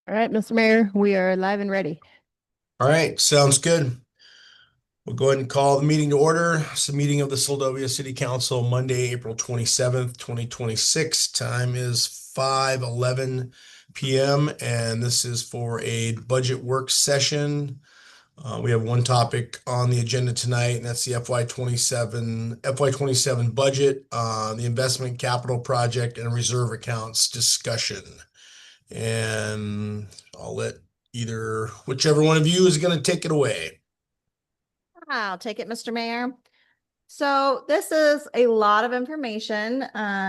All right, Mr. Mayor, we are live and ready. All right, sounds good. We'll go ahead and call the meeting to order. It's the meeting of the Seldovia City Council, Monday, April 27th, 2026. Time is 5:11 p.m. and this is for a budget work session. We have one topic on the agenda tonight, and that's the FY27 budget, the investment capital project and reserve accounts discussion. And I'll let whichever one of you is going to take it away. I'll take it, Mr. Mayor. So this is a lot of information,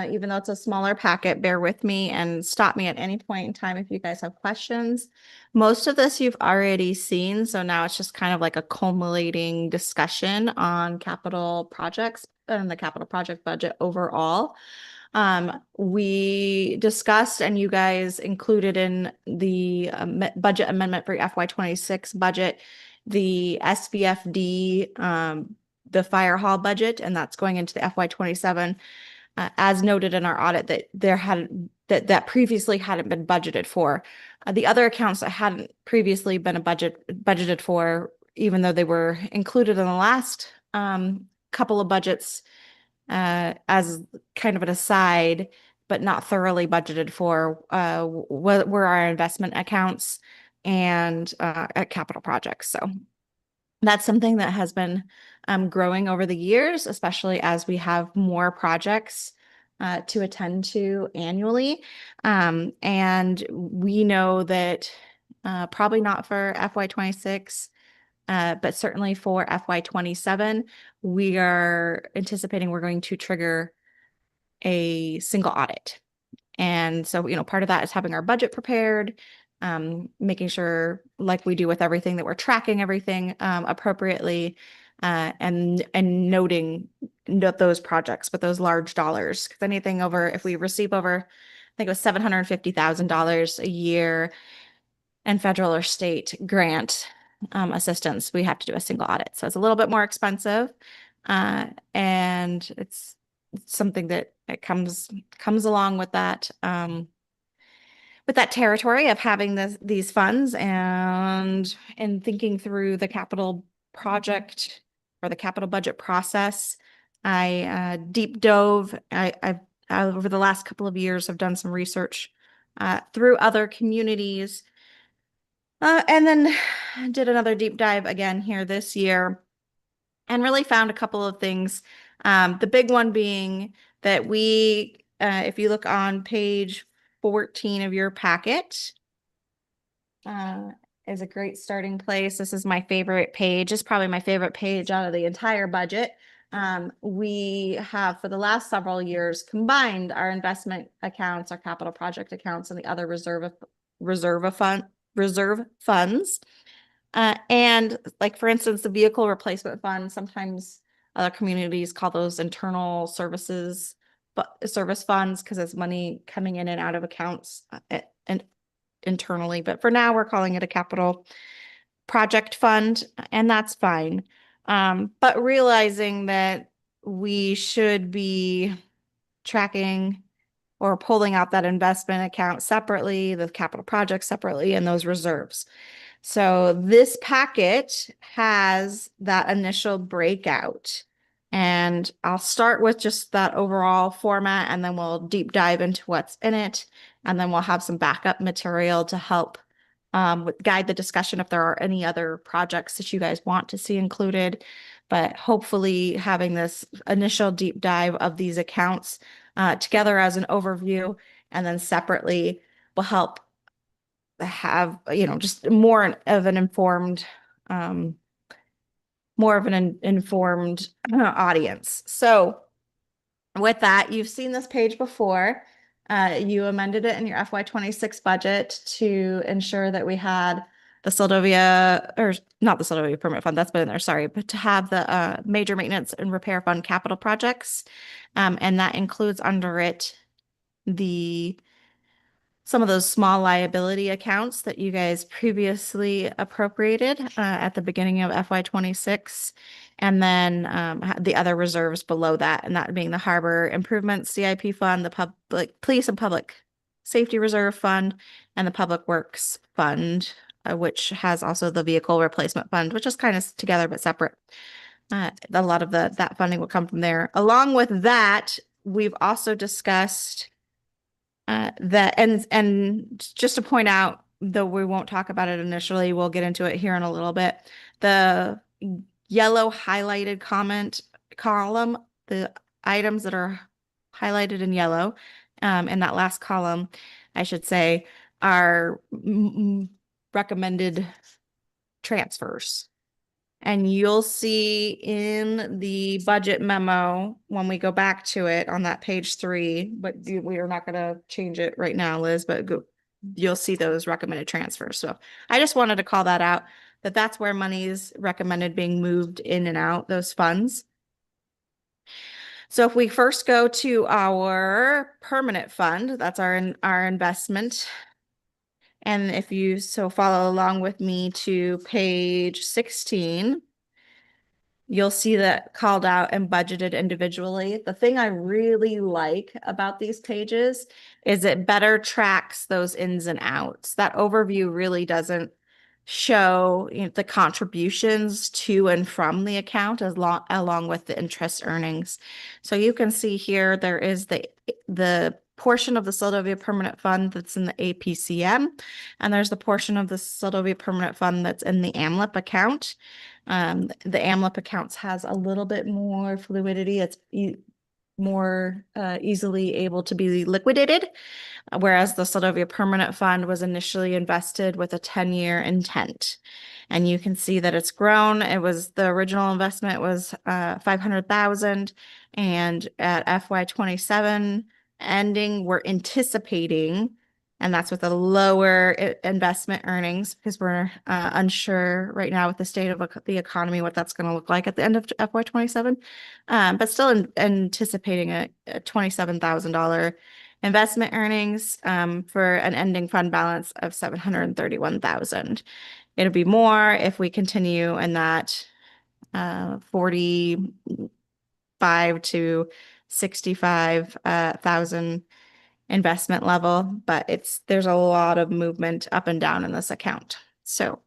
even though it's a smaller packet, bear with me and stop me at any point in time if you guys have questions. Most of this you've already seen, so now it's just kind of like a culminating discussion on capital projects and the capital project budget overall. We discussed and you guys included in the budget amendment for FY26 budget, the SVFD, the fire hall budget, and that's going into the FY27, as noted in our audit that that previously hadn't been budgeted for. The other accounts that hadn't previously been budgeted for, even though they were included in the last couple of budgets, as kind of an aside, but not thoroughly budgeted for, were our investment accounts and at capital projects. So that's something that has been growing over the years, especially as we have more projects to attend to annually. And we know that probably not for FY26, but certainly for FY27, we are anticipating we're going to trigger a single audit. And so, part of that is having our budget prepared, making sure, like we do with everything, that we're tracking everything appropriately, and note those projects with those large dollars. Because anything over, if we receive over, I think it was $750,000 a year in federal or state grant assistance, we have to do a single audit. So it's a little bit more expensive, and it's something that it comes along with that territory of having these funds and thinking through the capital project or the capital budget process. I deep dove. I've over the last couple of years have done some research through other communities, and then did another deep dive again here this year, and really found a couple of things. The big one being that if you look on page 14 of your packet, uh, is a great starting place. This is my favorite page. It's probably my favorite page out of the entire budget. We have, for the last several years, combined our investment accounts, our capital project accounts, and the other reserve funds. And like, for instance, the vehicle replacement fund, sometimes other communities call those internal services, but service funds, because it's money coming in and out of accounts and internally. But for now, we're calling it a capital project fund, and that's fine. But realizing that we should be tracking or pulling out that investment account separately, the capital project separately, and those reserves. So this packet has that initial breakout. And I'll start with just that overall format, and then we'll deep dive into what's in it. And then we'll have some backup material to help guide the discussion if there are any other projects that you guys want to see included. But hopefully having this initial deep dive of these accounts together as an overview, and then separately, will help have, just more of an informed audience. So with that, you've seen this page before. You amended it in your FY26 budget to ensure that we had the Seldovia, or not the Seldovia permit fund, that's been in there, sorry, but to have the major maintenance and repair fund capital projects. And that includes under it some of those small liability accounts that you guys previously appropriated at the beginning of FY26, and then the other reserves below that, and that being the Harbor Improvement CIP Fund, the Public Police and Public Safety Reserve Fund, and the Public Works Fund, which has also the Vehicle Replacement Fund, which is kind of together but separate. A lot of that funding will come from there. Along with that, we've also discussed that, and just to point out, though we won't talk about it initially, we'll get into it here in a little bit. The yellow highlighted comment column, the items that are highlighted in yellow, in that last column, I should say, are recommended transfers. And you'll see in the budget memo, when we go back to it on that page 3, but we are not going to change it right now, Liz, but you'll see those recommended transfers. So I just wanted to call that out, that's where money is recommended being moved in and out, those funds. So if we first go to our permanent fund, that's our investment. And if you follow along with me to page 16, you'll see that called out and budgeted individually. The thing I really like about these pages is it better tracks those ins and outs. That overview really doesn't show, the contributions to and from the account along with the interest earnings. So you can see here there is the portion of the Seldovia Permanent Fund that's in the APCM, and there's the portion of the Seldovia Permanent Fund that's in the AMLIP account. The AMLIP accounts has a little bit more fluidity. It's more easily able to be liquidated, whereas the Seldovia Permanent Fund was initially invested with a 10-year intent. And you can see that it's grown. The original investment was 500,000, and at FY27 ending, we're anticipating, and that's with a lower investment earnings, because we're unsure right now with the state of the economy what that's going to look like at the end of FY27, but still anticipating a $27,000 investment earnings for an ending fund balance of 731,000. It'll be more if we continue in that 45 to 65,000 investment level, but there's a lot of movement up and down in this account. So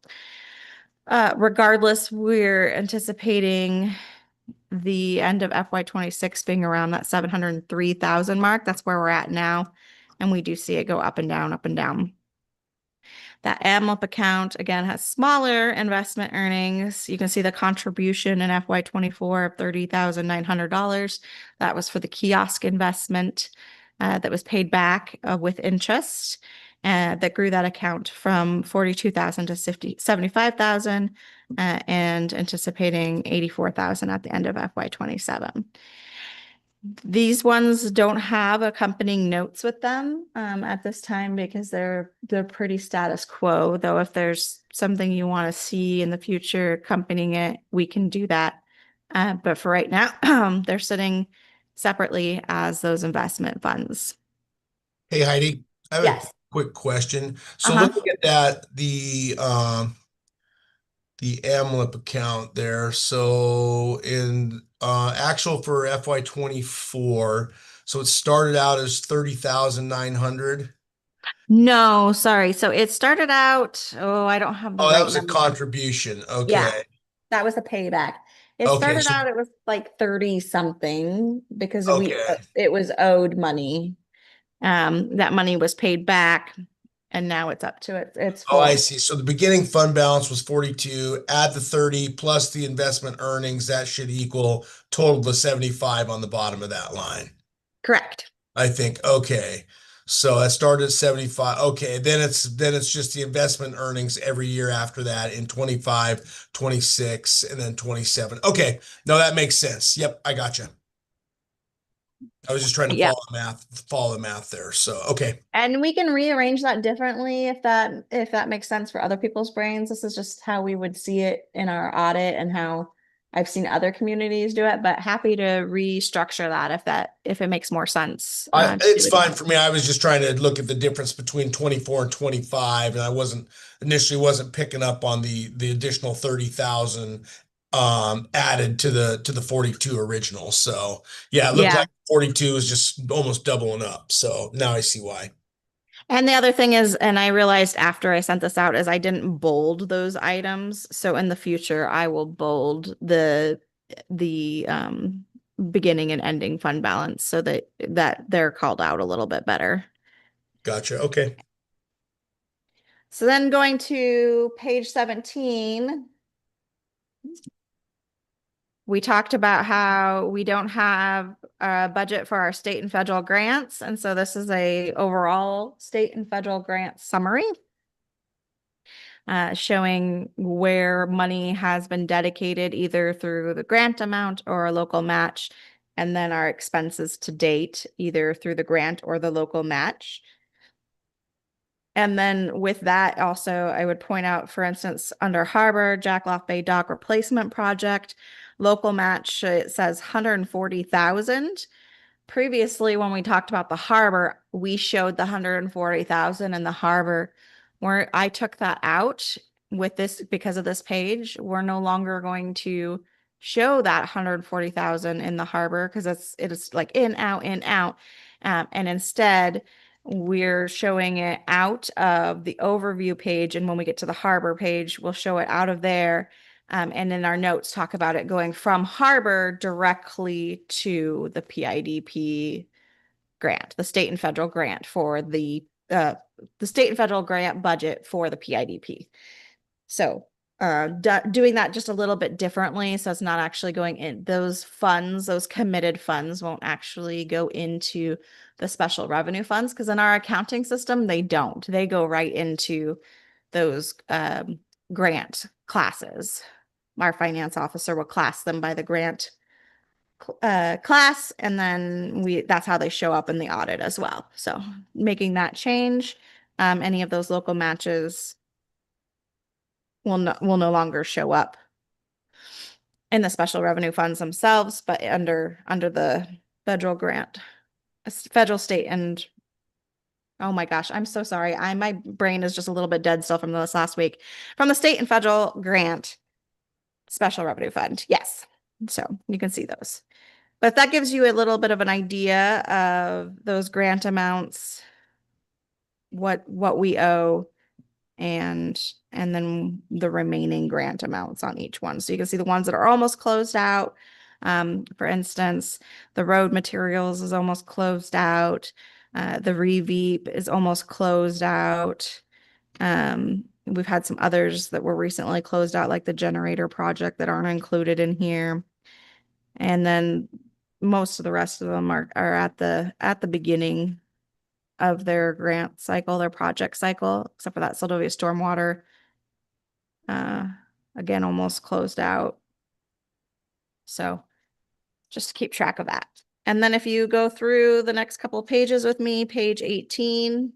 regardless, we're anticipating the end of FY26 being around that 703,000 mark. That's where we're at now. And we do see it go up and down, up and down. That AMLIP account, again, has smaller investment earnings. You can see the contribution in FY24 of $30,900. That was for the kiosk investment that was paid back with interest. That grew that account from 42,000 to 75,000, and anticipating 84,000 at the end of FY27. These ones don't have accompanying notes with them at this time because they're pretty status quo. Though if there's something you want to see in the future accompanying it, we can do that. But for right now, they're sitting separately as those investment funds. Hey, Heidi, I have a Yes. quick question. So Uh-huh. looking at that, the AMLIP account there. So in actual for FY24, so it started out as 30,900. No, sorry. So it started out, I don't have the Oh, that right was a number. contribution. Yeah, Okay. that was a payback. It Okay. started So out, it was like 30 something because okay. it was owed money. That money was paid back, and now it's up to its Oh, I full. see. So the beginning fund balance was 42. Add the 30 plus the investment earnings. That should equal total to 75 on the bottom of that line. Correct. I think. Okay. So that started at 75. Okay. Then it's just the investment earnings every year after that in 25, 26, and then 27. Okay. No, that makes sense. Yep, I gotcha. I was just trying to Yeah. follow the math there. So okay. And we can rearrange that differently if that makes sense for other people's brains. This is just how we would see it in our audit and how I've seen other communities do it, but happy to restructure that if it makes more sense to do It's it. fine for me. I was just trying to look at the difference between 24 and 25, and I wasn't picking up on the additional 30,000 added to the 42 original. So yeah, it looked Yeah. like 42 is just almost doubling up. So now I see why. And the other thing is, and I realized after I sent this out, is I didn't bold those items. So in the future, I will bold the beginning and ending fund balance so that they're called out a little bit better. Gotcha. Okay. So then going to page 17, we talked about how we don't have a budget for our state and federal grants. And so this is a overall state and federal grant summary. Showing where money has been dedicated either through the grant amount or a local match, and then our expenses to date, either through the grant or the local match. And then with that, also, I would point out, for instance, under Harbor, Jackloff Bay Dock Replacement Project, local match, it says 140,000. Previously, when we talked about the harbor, we showed the 140,000 in the harbor, where I took that out with this because of this page. We're no longer going to show that 140,000 in the harbor because it is like in, out, in, out. And instead, we're showing it out of the overview page. And when we get to the harbor page, we'll show it out of there. And in our notes, talk about it going from harbor directly to the PIDP grant, the state and federal grant for the state and federal grant budget for the PIDP. So doing that just a little bit differently. So it's not actually going in those funds, those committed funds won't actually go into the special revenue funds because in our accounting system, they don't. They go right into those grant classes. Our finance officer will class them by the grant class, and then that's how they show up in the audit as well. So making that change, any of those local matches will no longer show up in the special revenue funds themselves, but under the federal grant, federal, state, and oh my gosh, I'm so sorry. My brain is just a little bit dead still from this last week. From the state and federal grant special revenue fund. Yes. So you can see those. But that gives you a little bit of an idea of those grant amounts, what we owe, and then the remaining grant amounts on each one. So you can see the ones that are almost closed out. For instance, the road materials is almost closed out. The reveep is almost closed out. We've had some others that were recently closed out, like the generator project, that aren't included in here. And then most of the rest of them are at the beginning of their grant cycle, their project cycle, except for that Seldovia stormwater. Again, almost closed out. So just to keep track of that. And then if you go through the next couple of pages with me, page 18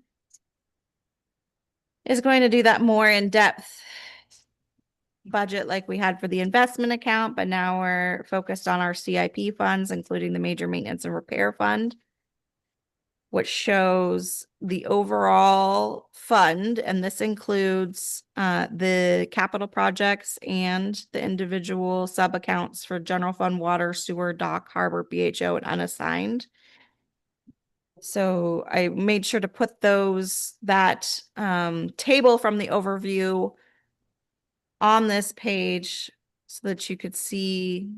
is going to do that more in depth budget like we had for the investment account, but now we're focused on our CIP funds, including the major maintenance and repair fund, which shows the overall fund. And this includes the capital projects and the individual sub accounts for general fund, water, sewer, dock, harbor, BHO, and unassigned. So I made sure to put that table from the overview on this page so that you could see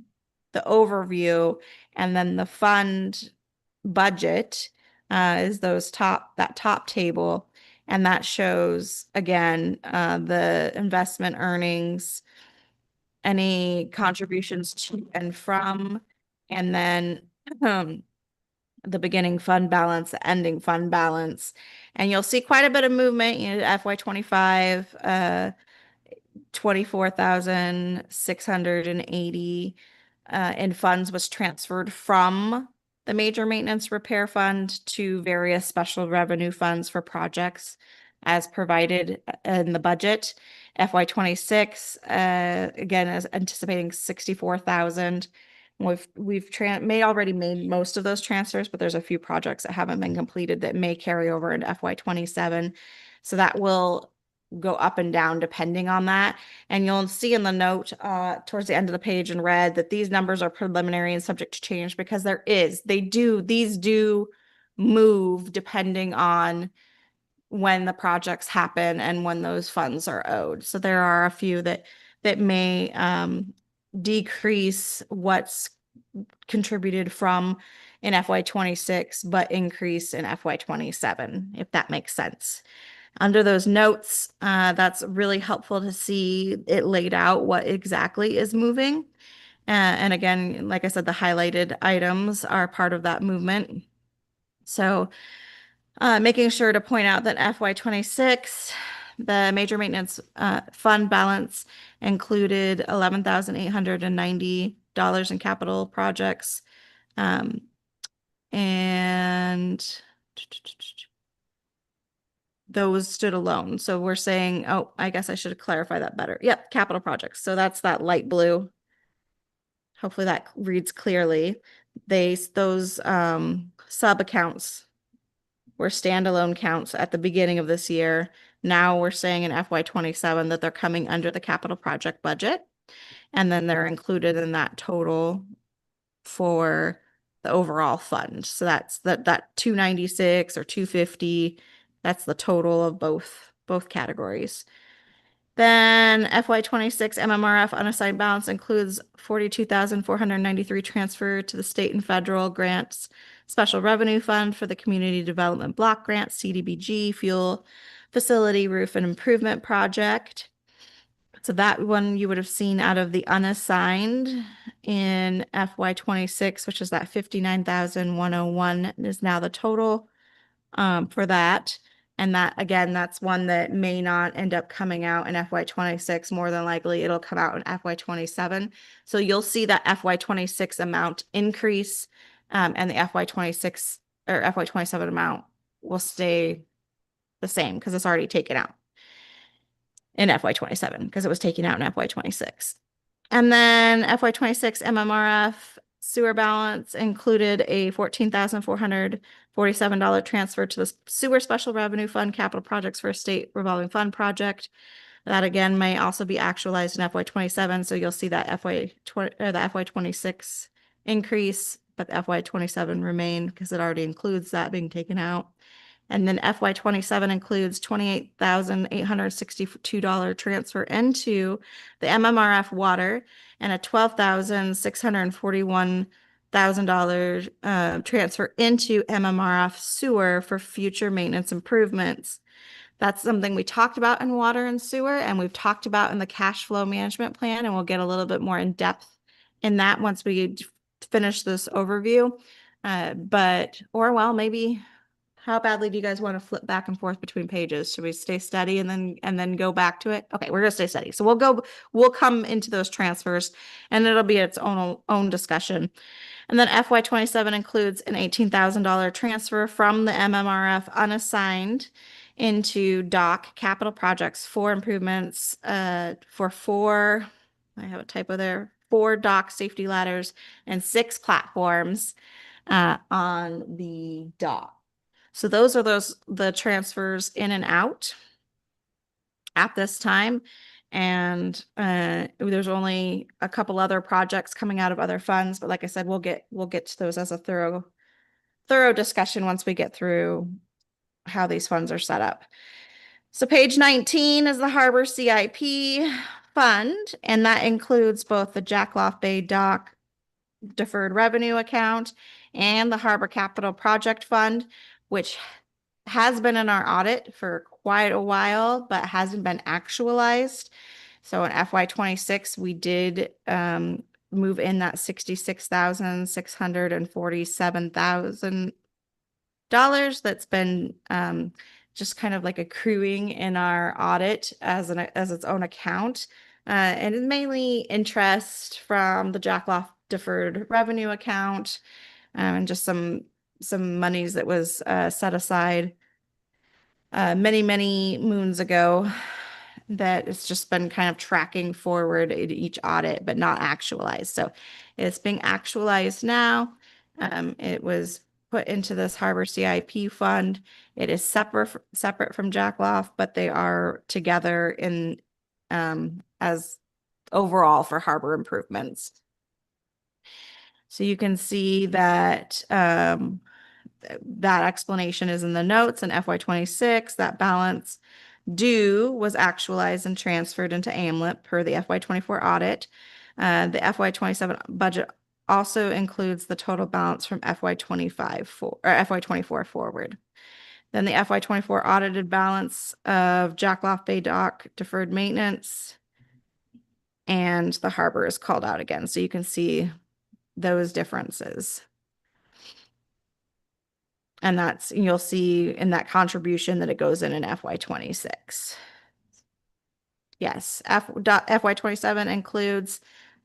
the overview, and then the fund budget is that top table, and that shows again the investment earnings, any contributions to and from, and then the beginning fund balance, the ending fund balance. And you'll see quite a bit of movement. FY25 24,680 in funds was transferred from the major maintenance repair fund to various special revenue funds for projects as provided in the budget. FY26 again is anticipating 64,000. We've already made most of those transfers, but there's a few projects that haven't been completed that may carry over into FY27. So that will go up and down depending on that. And you'll see in the note towards the end of the page in red that these numbers are preliminary and subject to change because these do move depending on when the projects happen and when those funds are owed. So there are a few that may decrease what's contributed from in FY 26, but increase in FY 27, if that makes sense. Under those notes, that's really helpful to see it laid out what exactly is moving. And again, like I said, the highlighted items are part of that movement. So making sure to point out that FY 26, the major maintenance fund balance included $11,890 in capital projects. And those stood alone. So we're saying, oh, I guess I should clarify that better. Yep, capital projects. So that's that light blue. Hopefully that reads clearly. Those sub accounts were standalone counts at the beginning of this year. Now we're saying in FY 27 that they're coming under the capital project budget. And then they're included in that total for the overall fund. So that's that 296 or 250. That's the total of both categories. Then FY 26 MMRF unassigned balance includes 42,493 transfer to the state and federal grants special revenue fund for the community development block grant CDBG fuel facility roof and improvement project. So that one you would have seen out of the unassigned in FY 26, which is that 59,101 is now the total for that. And that, again, that's one that may not end up coming out in FY 26. More than likely, it'll come out in FY 27. So you'll see that FY 26 amount increase, and the FY 26 or FY 27 amount will stay the same because it's already taken out in FY 27 because it was taken out in FY 26. And then FY 26 MMRF sewer balance included a $14,447 transfer to the sewer special revenue fund capital projects for a state revolving fund project. That again may also be actualized in FY 27. So you'll see that the FY 26 increase, but the FY 27 remain because it already includes that being taken out. And then FY 27 includes $28,862 transfer into the MMRF water and a $12,641,000 transfer into MMRF sewer for future maintenance improvements. That's something we talked about in water and sewer, and we've talked about in the cash flow management plan, and we'll get a little bit more in depth in that once we finish this overview. Maybe how badly do you guys want to flip back and forth between pages? Should we stay steady and then go back to it? Okay, we're gonna stay steady. So we'll come into those transfers and it'll be its own discussion. And then FY 27 includes an $18,000 transfer from the MMRF unassigned into dock capital projects for improvements for four, I have a typo there, 4 dock safety ladders and 6 platforms on the dock. So those are the transfers in and out at this time. And there's only a couple other projects coming out of other funds, but like I said, we'll get to those as a thorough discussion once we get through how these funds are set up. So page 19 is the Harbor CIP fund, and that includes both the Jackloff Bay Dock deferred revenue account and the Harbor Capital Project Fund, which has been in our audit for quite a while, but hasn't been actualized. So in FY 26, we did move in that $66,647,000 that's been just kind of like accruing in our audit as its own account. And it's mainly interest from the Jackloff deferred revenue account, and just some monies that was set aside many moons ago that it's just been kind of tracking forward in each audit, but not actualized. So it's being actualized now. It was put into this Harbor CIP fund. It is separate from Jackloff, but they are together in as overall for harbor improvements. So you can see that that explanation is in the notes. In FY 26, that balance due was actualized and transferred into AMLIP per the FY 24 audit. The FY 27 budget also includes the total balance from FY 25 or FY 24 forward. Then the FY 24 audited balance of Jackloff Bay Dock deferred maintenance and the harbor is called out again. So you can see those differences. And you'll see in that contribution that it goes in FY 26. Yes, FY 27 includes,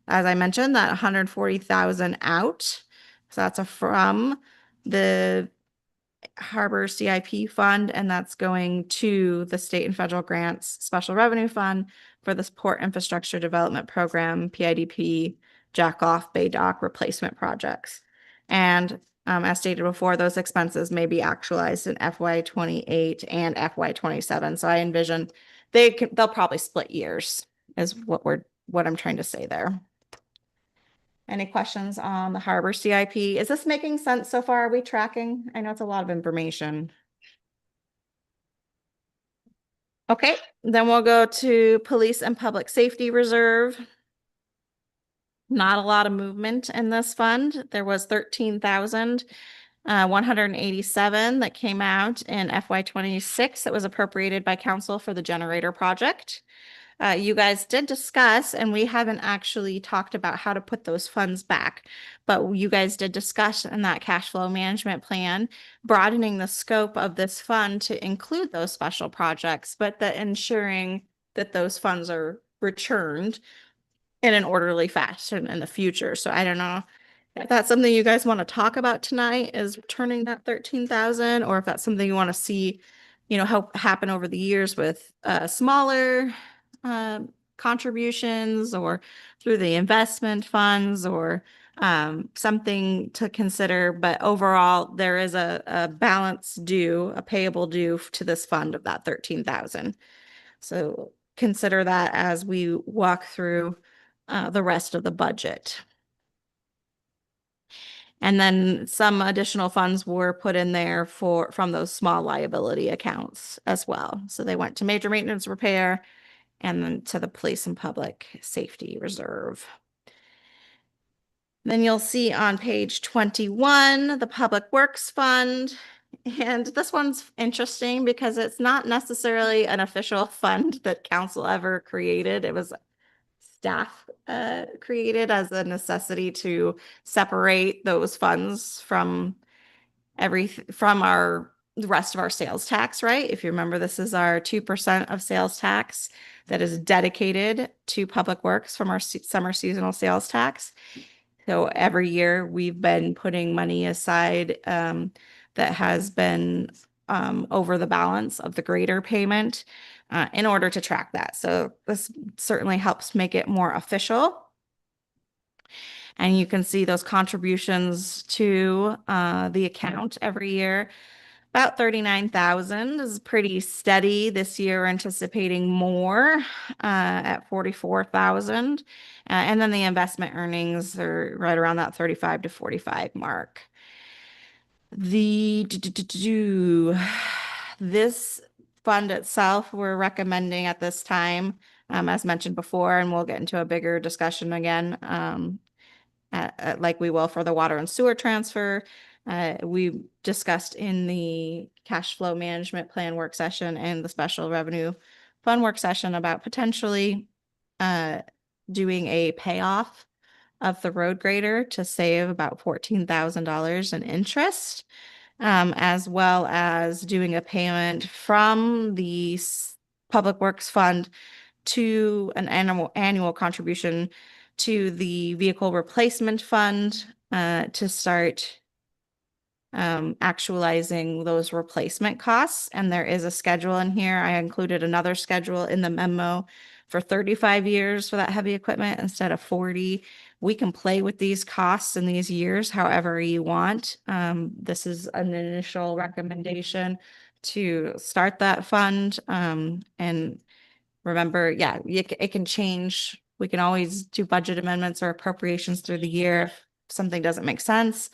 as I mentioned, that 140,000 out. So that's from the Harbor CIP fund, and that's going to the state and federal grants special revenue fund for the Port Infrastructure Development Program, PIDP, Jackoff Bay Dock replacement projects. And as stated before, those expenses may be actualized in FY 28 and FY 27. So I envision they'll probably split years is what I'm trying to say there. Any questions on the Harbor CIP? Is this making sense so far? Are we tracking? I know it's a lot of information. Okay, then we'll go to Police and Public Safety Reserve. Not a lot of movement in this fund. There was 13,187 that came out in FY 26 that was appropriated by council for the generator project. You guys did discuss, and we haven't actually talked about how to put those funds back, but you guys did discuss in that cash flow management plan, broadening the scope of this fund to include those special projects, but ensuring that those funds are returned in an orderly fashion in the future. So I don't know if that's something you guys want to talk about tonight, is returning that 13,000, or if that's something you want to see, help happen over the years with smaller contributions or through the investment funds, or something to consider. But overall, there is a balance due, a payable due to this fund of that 13,000. So consider that as we walk through the rest of the budget. And then some additional funds were put in there from those small liability accounts as well. So they went to major maintenance repair and then to the Police and Public Safety Reserve. Then you'll see on page 21, the Public Works Fund. And this one's interesting because it's not necessarily an official fund that council ever created. It was staff created as a necessity to separate those funds from the rest of our sales tax, right? If you remember, this is our 2% of sales tax that is dedicated to public works from our summer seasonal sales tax. So every year we've been putting money aside that has been over the balance of the greater payment in order to track that. So this certainly helps make it more official. And you can see those contributions to the account every year. About 39,000 is pretty steady. This year, anticipating more at 44,000. And then the investment earnings are right around that 35 to 45 mark. This fund itself, we're recommending at this time, as mentioned before, and we'll get into a bigger discussion again, like we will for the water and sewer transfer. We discussed in the cash flow management plan work session and the special revenue fund work session about potentially doing a payoff of the road grader to save about $14,000 in interest, as well as doing a payment from the Public Works Fund to an annual contribution to the Vehicle Replacement Fund to start actualizing those replacement costs. And there is a schedule in here. I included another schedule in the memo for 35 years for that heavy equipment instead of 40. We can play with these costs in these years however you want. This is an initial recommendation to start that fund. And remember, yeah, it can change. We can always do budget amendments or appropriations through the year if something doesn't make sense.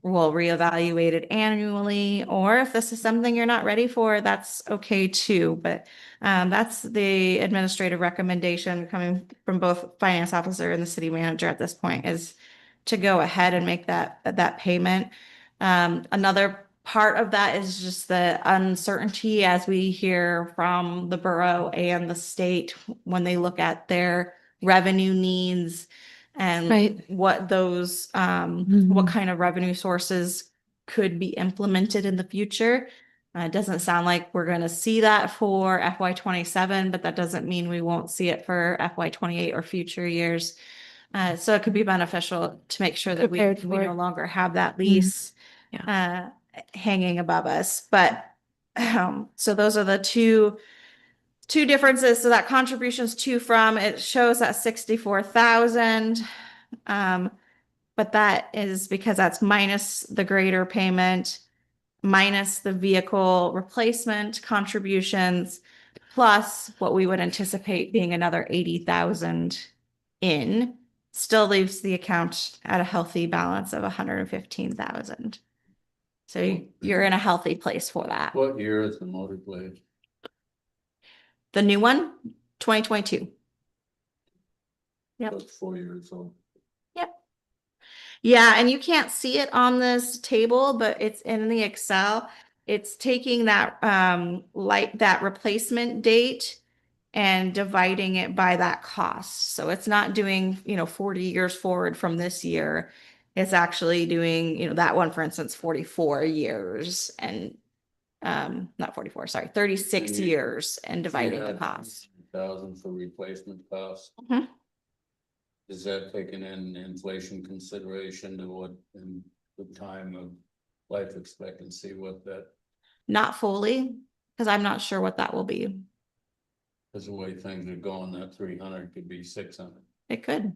we'll reevaluate it annually, or if this is something you're not ready for, that's okay too. But that's the administrative recommendation coming from both finance officer and the city manager at this point, is to go ahead and make that payment. Another part of that is just the uncertainty as we hear from the borough and the state when they look at their revenue needs and Right. what those what kind of revenue sources could be implemented in the future. It doesn't sound like we're going to see that for FY27, but that doesn't mean we won't see it for FY28 or future years. So it could be beneficial to make sure that we Prepared for no it. longer have that lease hanging above us. But so those are the two differences. So that contributions to from, it shows that 64,000. But that is because that's minus the grader payment, minus the vehicle replacement contributions, plus what we would anticipate being another 80,000 in, still leaves the account at a healthy balance of 115,000. So you're in a healthy place for that. What year is the motor blade? The new one, 2022. Yep. So it's 4 years old. Yep. Yeah, and you can't see it on this table, but it's in the Excel. It's taking that that replacement date and dividing it by that cost. So it's not doing, 40 years forward from this year. It's actually doing, that one, for instance, 44 years and not 44, sorry, 36 And you- years and dividing the cost. 1,000 for replacement costs. Mhm. Is that taking in inflation consideration to what in the time of life expectancy, what that, Not fully, because I'm not sure what that will be. is the way things are going, that 300 could be 600. It could.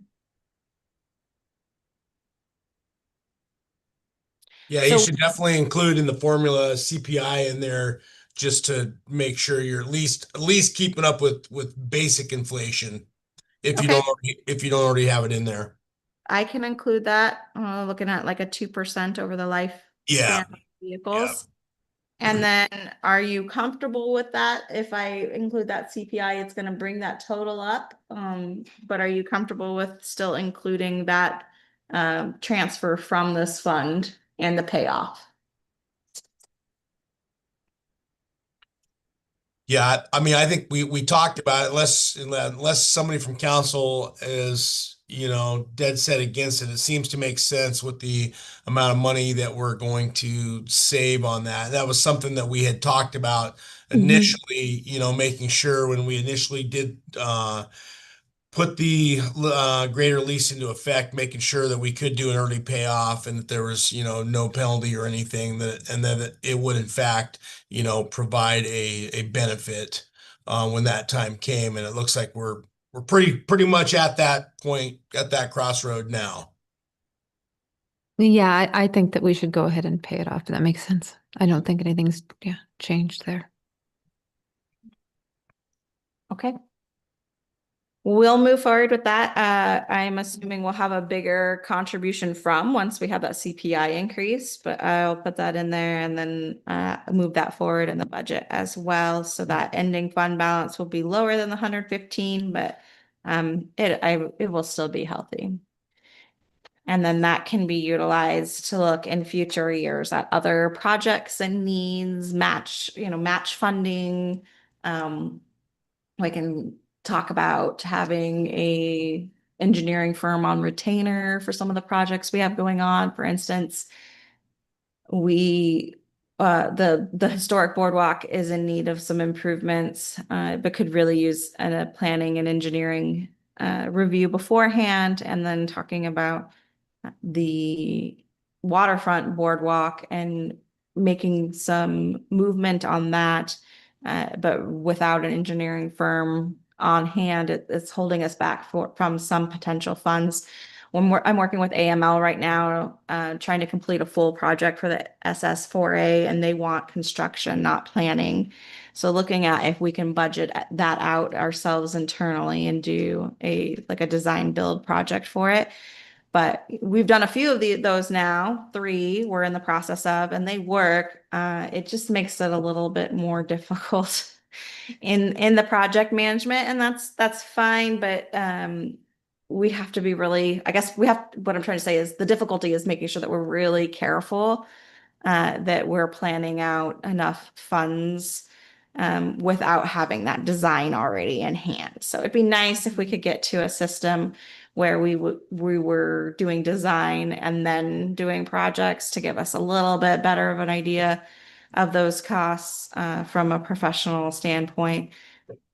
Yeah, you So- should definitely include in the formula CPI in there just to make sure you're at least keeping up with basic inflation. If you Okay. don't already have it in there. I can include that, looking at like a 2% over the life Yeah. span of vehicles. And then are you comfortable with that? If I include that CPI, it's gonna bring that total up. But are you comfortable with still including that transfer from this fund and the payoff? Yeah, I mean, I think we talked about it, unless somebody from council is, dead set against it. It seems to make sense with the amount of money that we're going to save on that. That was something that we had talked about initially, making sure when we initially did put the greater lease into effect, making sure that we could do an early payoff and that there was, no penalty or anything, and that it would in fact, provide a benefit when that time came. And it looks like we're pretty much at that point, at that crossroad now. Yeah, I think that we should go ahead and pay it off. That makes sense. I don't think anything's changed there. Okay. We'll move forward with that. I'm assuming we'll have a bigger contribution from once we have that CPI increase, but I'll put that in there and then move that forward in the budget as well. So that ending fund balance will be lower than the 115, but it will still be healthy. And then that can be utilized to look in future years at other projects and needs, match funding. We can talk about having a engineering firm on retainer for some of the projects we have going on. For instance, the historic boardwalk is in need of some improvements, but could really use a planning and engineering review beforehand, and then talking about the waterfront boardwalk and making some movement on that, but without an engineering firm on hand, it's holding us back from some potential funds. I'm working with AML right now, trying to complete a full project for the SS4A, and they want construction, not planning. So looking at if we can budget that out ourselves internally and do a design build project for it. But we've done a few of those now, 3 we're in the process of, and they work. It just makes it a little bit more difficult in the project management, and that's fine, but we have to be really, I guess what I'm trying to say is the difficulty is making sure that we're really careful that we're planning out enough funds without having that design already in hand. So it'd be nice if we could get to a system where we were doing design and then doing projects to give us a little bit better of an idea of those costs from a professional standpoint.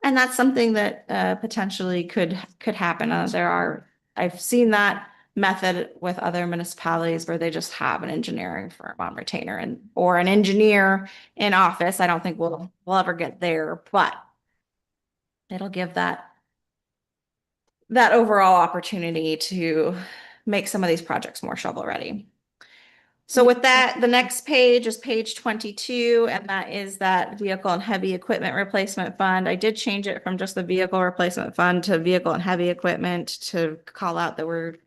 And that's something that potentially could happen. I've seen that method with other municipalities where they just have an engineering firm on retainer or an engineer in office. I don't think we'll ever get there, but it'll give that overall opportunity to make some of these projects more shovel ready. So with that, the next page is page 22, and that is that vehicle and heavy equipment replacement fund. I did change it from just the vehicle replacement fund to vehicle and heavy equipment to call out that we're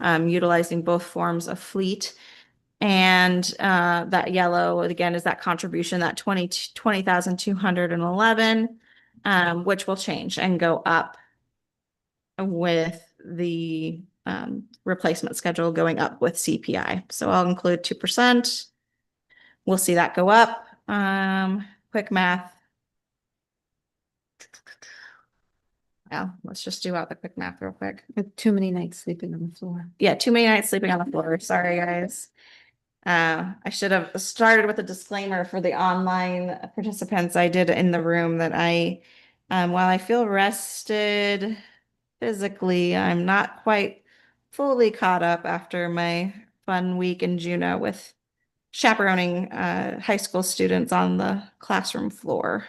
utilizing both forms of fleet. And that yellow, again, is that contribution, that 20,211, which will change and go up with the replacement schedule going up with CPI. So I'll include 2%. We'll see that go up. Quick math. Well, let's just do out the quick math real quick. Too many nights sleeping on the floor. Yeah, too many nights sleeping on the floor. Sorry, guys. I should have started with a disclaimer for the online participants. I did in the room that while I feel rested physically, I'm not quite fully caught up after my fun week in Juneau with chaperoning high school students on the classroom floor.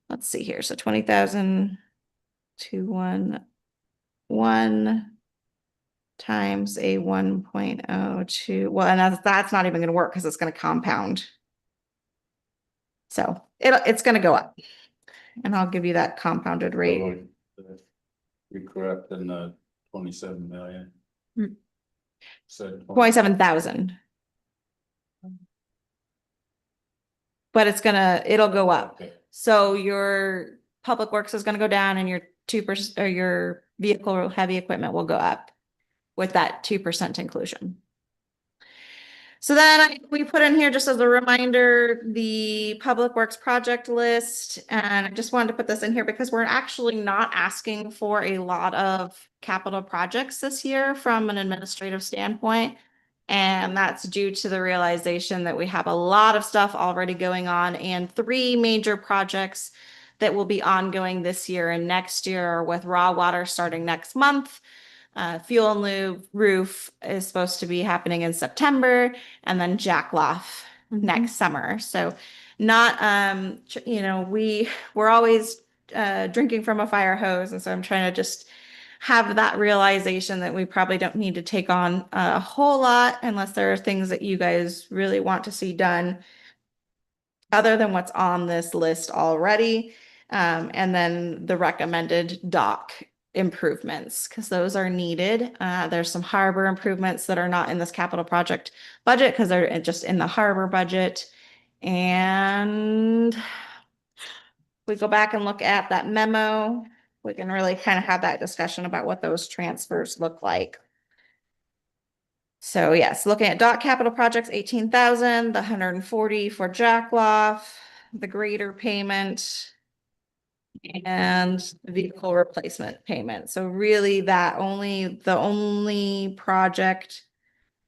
Let's see here. So 20,211 times a 1.02. Well, and that's not even going to work because it's going to compound. So it's going to go up, and I'll give you that compounded rate. You're correct in the 27 million. Hmm. Said 27,000. But it'll go up. Okay. So your public works is going to go down, and your 2% or your vehicle heavy equipment will go up with that 2% inclusion. So then we put in here, just as a reminder, the public works project list. And I just wanted to put this in here because we're actually not asking for a lot of capital projects this year from an administrative standpoint. And that's due to the realization that we have a lot of stuff already going on, and 3 major projects that will be ongoing this year and next year with raw water starting next month. Fuel and lube roof is supposed to be happening in September, and then Jackloff next summer. So not, we're always drinking from a fire hose. And so I'm trying to just have that realization that we probably don't need to take on a whole lot unless there are things that you guys really want to see done other than what's on this list already. And then the recommended dock improvements, because those are needed. There's some harbor improvements that are not in this capital project budget because they're just in the harbor budget. And we go back and look at that memo, we can really kind of have that discussion about what those transfers look like. So yes, looking at dock capital projects, 18,000, the 140 for Jackloff, the grader payment, and the vehicle replacement payment. So really the only project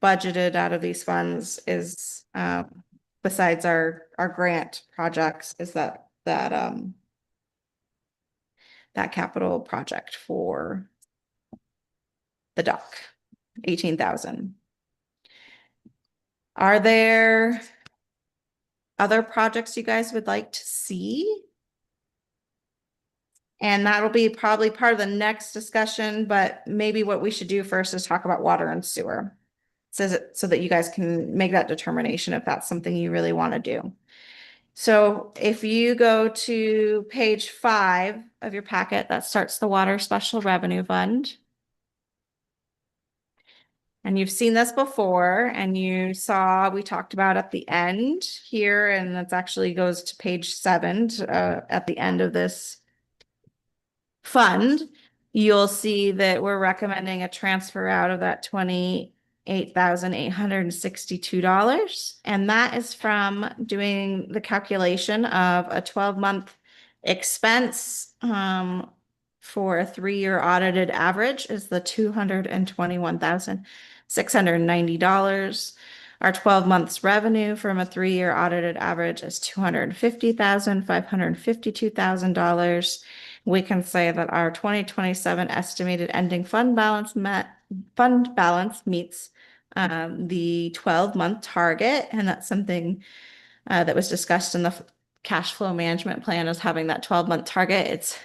budgeted out of these funds is besides our grant projects is that capital project for the dock, 18,000. Are there other projects you guys would like to see? And that'll be probably part of the next discussion, but maybe what we should do first is talk about water and sewer. So that you guys can make that determination if that's something you really want to do. So if you go to page 5 of your packet, that starts the water special revenue fund. And you've seen this before, and you saw, we talked about at the end here, and that's actually goes to page 7, at the end of this fund. You'll see that we're recommending a transfer out of that $28,862. And that is from doing the calculation of a 12-month expense, for a 3-year audited average is the $221,690. Our 12 months revenue from a 3-year audited average is $250,552,000. We can say that our 2027 estimated ending fund balance meets the 12-month target, and that's something that was discussed in the cash flow management plan, is having that 12-month target. It's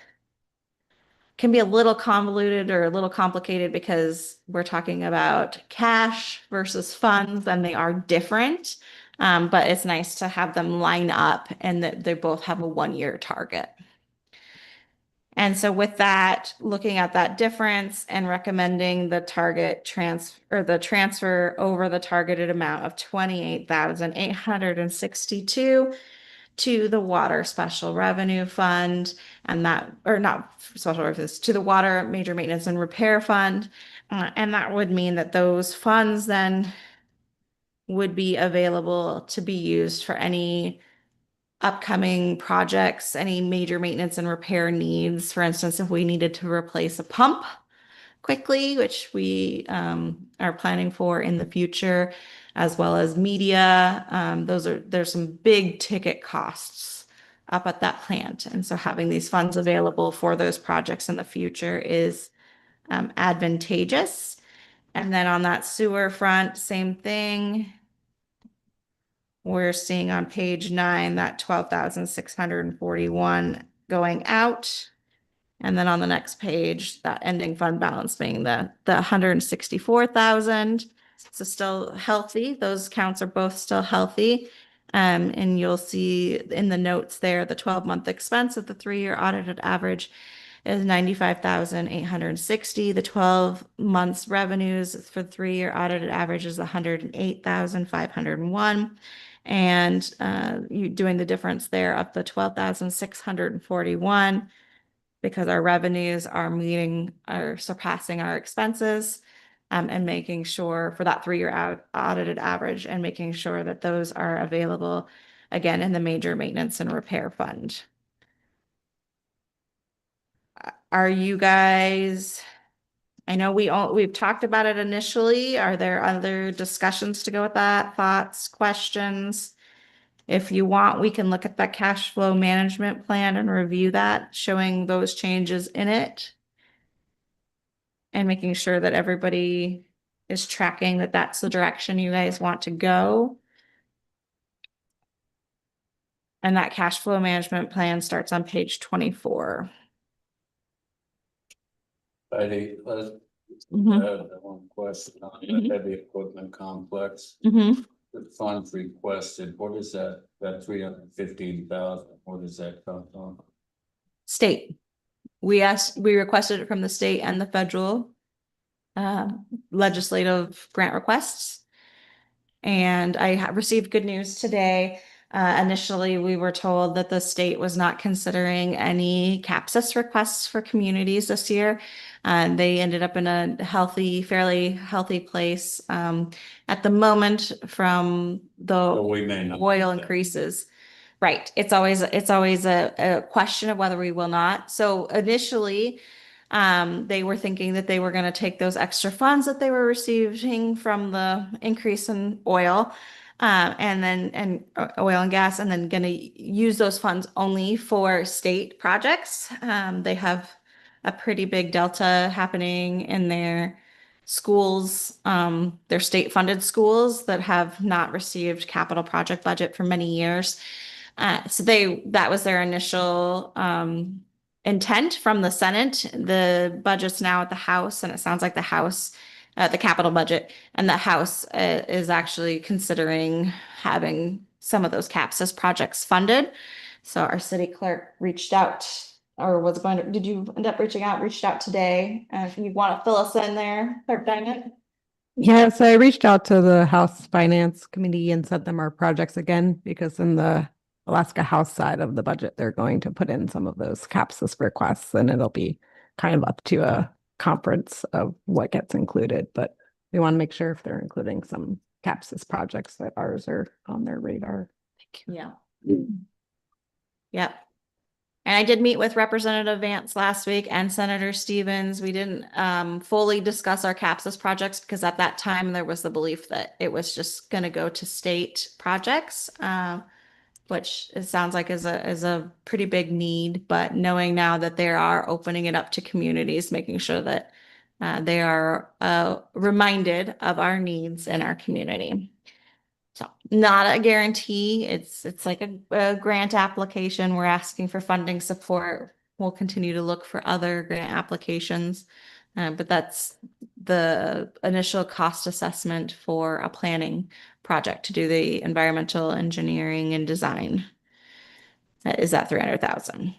can be a little convoluted or a little complicated because we're talking about cash versus funds, and they are different. But it's nice to have them line up and that they both have a 1-year target. And so with that, looking at that difference and recommending the transfer over the targeted amount of 28,862 to the water special revenue fund, and that, or not special revenues, to the water major maintenance and repair fund. And that would mean that those funds then would be available to be used for any upcoming projects, any major maintenance and repair needs. For instance, if we needed to replace a pump quickly, which we are planning for in the future, as well as media. There's some big ticket costs up at that plant. And so having these funds available for those projects in the future is advantageous. And then on that sewer front, same thing. We're seeing on page 9 that 12,641 going out. And then on the next page, that ending fund balance being the 164,000. So still healthy. Those counts are both still healthy. And you'll see in the notes there, the 12-month expense of the 3-year audited average is 95,860. The 12 months revenues for the 3-year audited average is 108,501. And you doing the difference there up to 12,641 because our revenues are surpassing our expenses, and making sure for that 3-year audited average, and making sure that those are available again in the major maintenance and repair fund. Are you guys, I know we've talked about it initially. Are there other discussions to go with that? Thoughts, questions? If you want, we can look at that cash flow management plan and review that, showing those changes in it. And making sure that everybody is tracking that that's the direction you guys want to go. And that cash flow management plan starts on page 24. I Mhm. have one question on the Mhm. heavy equipment complex. Mhm. The funds requested, what is that 315,000, where does that come from? State. We requested it from the state and the federal legislative grant requests. And I received good news today. Initially, we were told that the state was not considering any CAPSIS requests for communities this year. They ended up in a fairly healthy place at the moment from So the we may not. oil increases. Right. It's always a question of whether we will not. So initially, they were thinking that they were going to take those extra funds that they were receiving from the increase in oil, and oil and gas, and then going to use those funds only for state projects. They have a pretty big delta happening in their schools, their state funded schools that have not received capital project budget for many years. So that was their initial intent from the Senate. The budget's now at the House, and it sounds like the House, the capital budget, and the House is actually considering having some of those CAPSIS projects funded. So our city clerk reached out, or was going to, did you end up reached out today? If you want to fill us in there, Clerk Diamond? Yeah, so I reached out to the House Finance Committee and sent them our projects again because in the Alaska House side of the budget, they're going to put in some of those CAPSIS requests and it'll be kind of up to a conference of what gets included, but we want to make sure if they're including some CAPSIS projects that ours are on their radar. Yeah. Yep. And I did meet with Representative Vance last week and Senator Stevens. We didn't fully discuss our CAPSIS projects because at that time there was the belief that it was just going to go to state projects, which it sounds like is a pretty big need. But knowing now that they are opening it up to communities, making sure that they are reminded of our needs in our community. So not a guarantee. It's like a grant application. We're asking for funding support. We'll continue to look for other grant applications. But that's the initial cost assessment for a planning project to do the environmental engineering and design. That is at 300,000.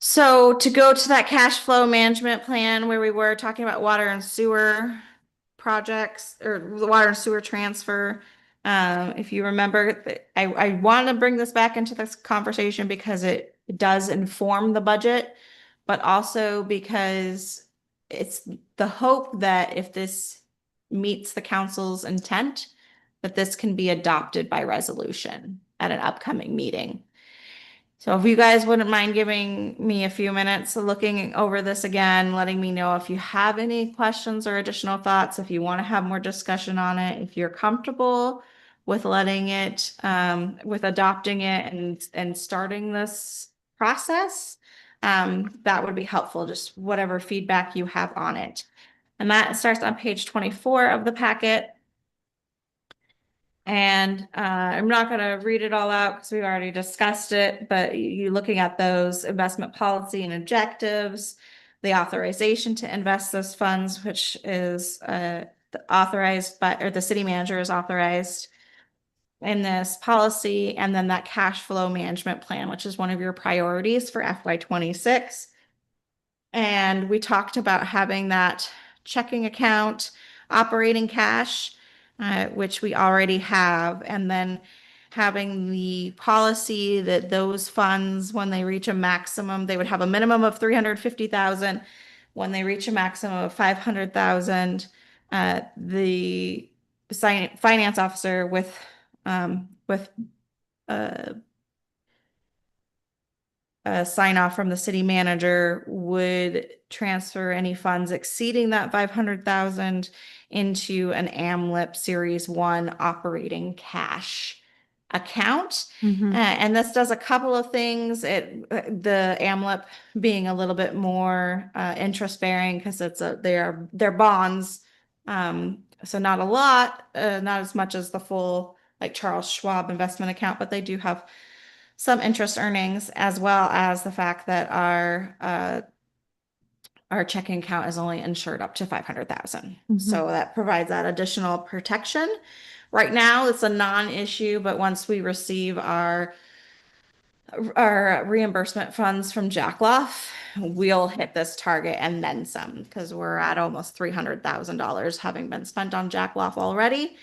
So to go to that cash flow management plan where we were talking about water and sewer projects or the water and sewer transfer. If you remember, I want to bring this back into this conversation because it does inform the budget, but also because it's the hope that if this meets the council's intent, that this can be adopted by resolution at an upcoming meeting. So if you guys wouldn't mind giving me a few minutes looking over this again, letting me know if you have any questions or additional thoughts, if you want to have more discussion on it, if you're comfortable with letting it, with adopting it and starting this process, that would be helpful, just whatever feedback you have on it. And that starts on page 24 of the packet. And I'm not going to read it all out because we've already discussed it, but you looking at those investment policy and objectives, the authorization to invest those funds, which is authorized by, or the city manager is authorized in this policy, and then that cash flow management plan, which is one of your priorities for FY26. And we talked about having that checking account, operating cash, which we already have, and then having the policy that those funds, when they reach a maximum, they would have a minimum of 350,000. When they reach a maximum of 500,000, the finance officer with a sign off from the city manager would transfer any funds exceeding that 500,000 into an AMLIP Series 1 operating cash account. And this does a couple of things. The AMLIP being a little bit more interest bearing because they're bonds. So not a lot, not as much as the full like Charles Schwab investment account, but they do have some interest earnings, as well as the fact that our checking account is only insured up to 500,000. So that provides that additional protection. Right now, it's a non-issue, but once we receive our reimbursement funds from Jackloff, we'll hit this target and then some, because we're at almost $300,000 having been spent on Jackloff already.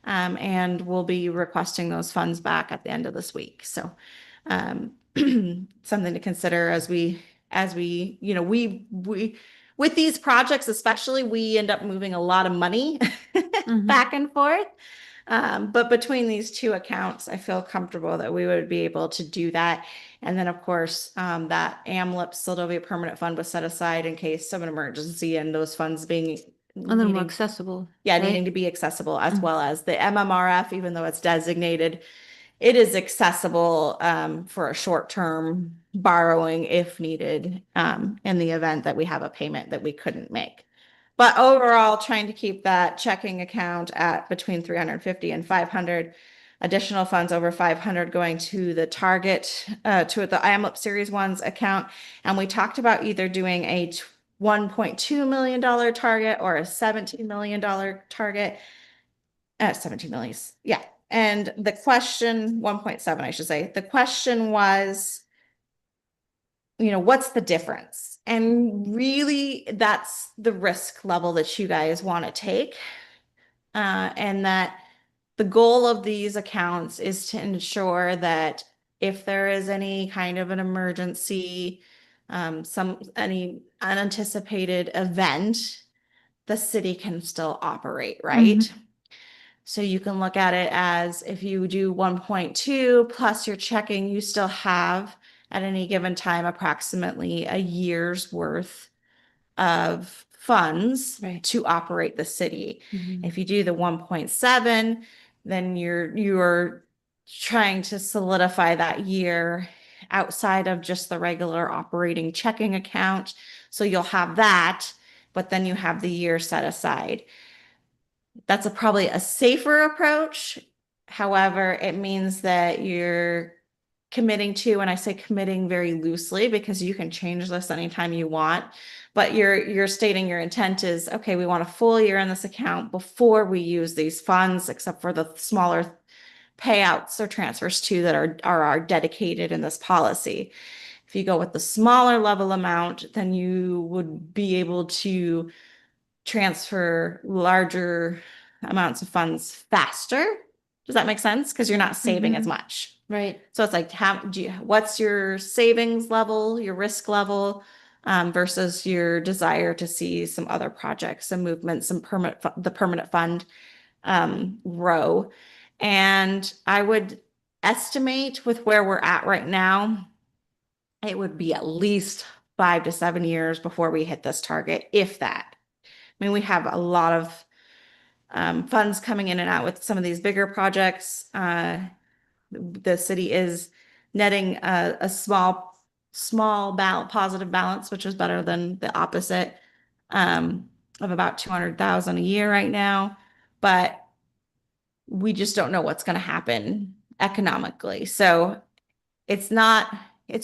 And we'll be requesting those funds back at the end of this week. So something to consider as we with these projects especially, we end up moving a lot of money back and forth. But between these two accounts, I feel comfortable that we would be able to do that. And then, of course, that AMLIP Seldovia Permanent Fund was set aside in case of an emergency, and those funds being And then more accessible. yeah, right? needing to be accessible, as well as the MMRF, even though it's designated, it is accessible for a short-term borrowing if needed in the event that we have a payment that we couldn't make. But overall, trying to keep that checking account at between 350 and 500, additional funds over 500 going to the target, to the IMLIP Series 1's account. And we talked about either doing a $1.2 million target or a $17 million target. 17 million, yeah. And the question, 1.7, I should say, the question was, what's the difference? And really, that's the risk level that you guys want to take. And that the goal of these accounts is to ensure that if there is any kind of an emergency, any unanticipated event, the city can still operate, right? So you can look at it as if you do 1.2 plus your checking, you still have at any given time approximately a year's worth of funds Right. to operate the city. Mhm. If you do the 1.7, then you're trying to solidify that year outside of just the regular operating checking account. So you'll have that, but then you have the year set aside. That's probably a safer approach. However, it means that you're committing to, and I say committing very loosely because you can change this anytime you want, but you're stating your intent is, okay, we want a full year in this account before we use these funds, except for the smaller payouts or transfers too that are dedicated in this policy. If you go with the smaller level amount, then you would be able to transfer larger amounts of funds faster. Does that make sense? Because you're not saving as Mhm. much. Right. So it's like, what's your savings level, your risk level, versus your desire to see some other projects, some movement, the permanent fund grow. And I would estimate with where we're at right now, it would be at least 5 to 7 years before we hit this target, if that. I mean, we have a lot of funds coming in and out with some of these bigger projects. The city is netting a small positive balance, which is better than the opposite, of about 200,000 a year right now. But we just don't know what's going to happen economically. So it's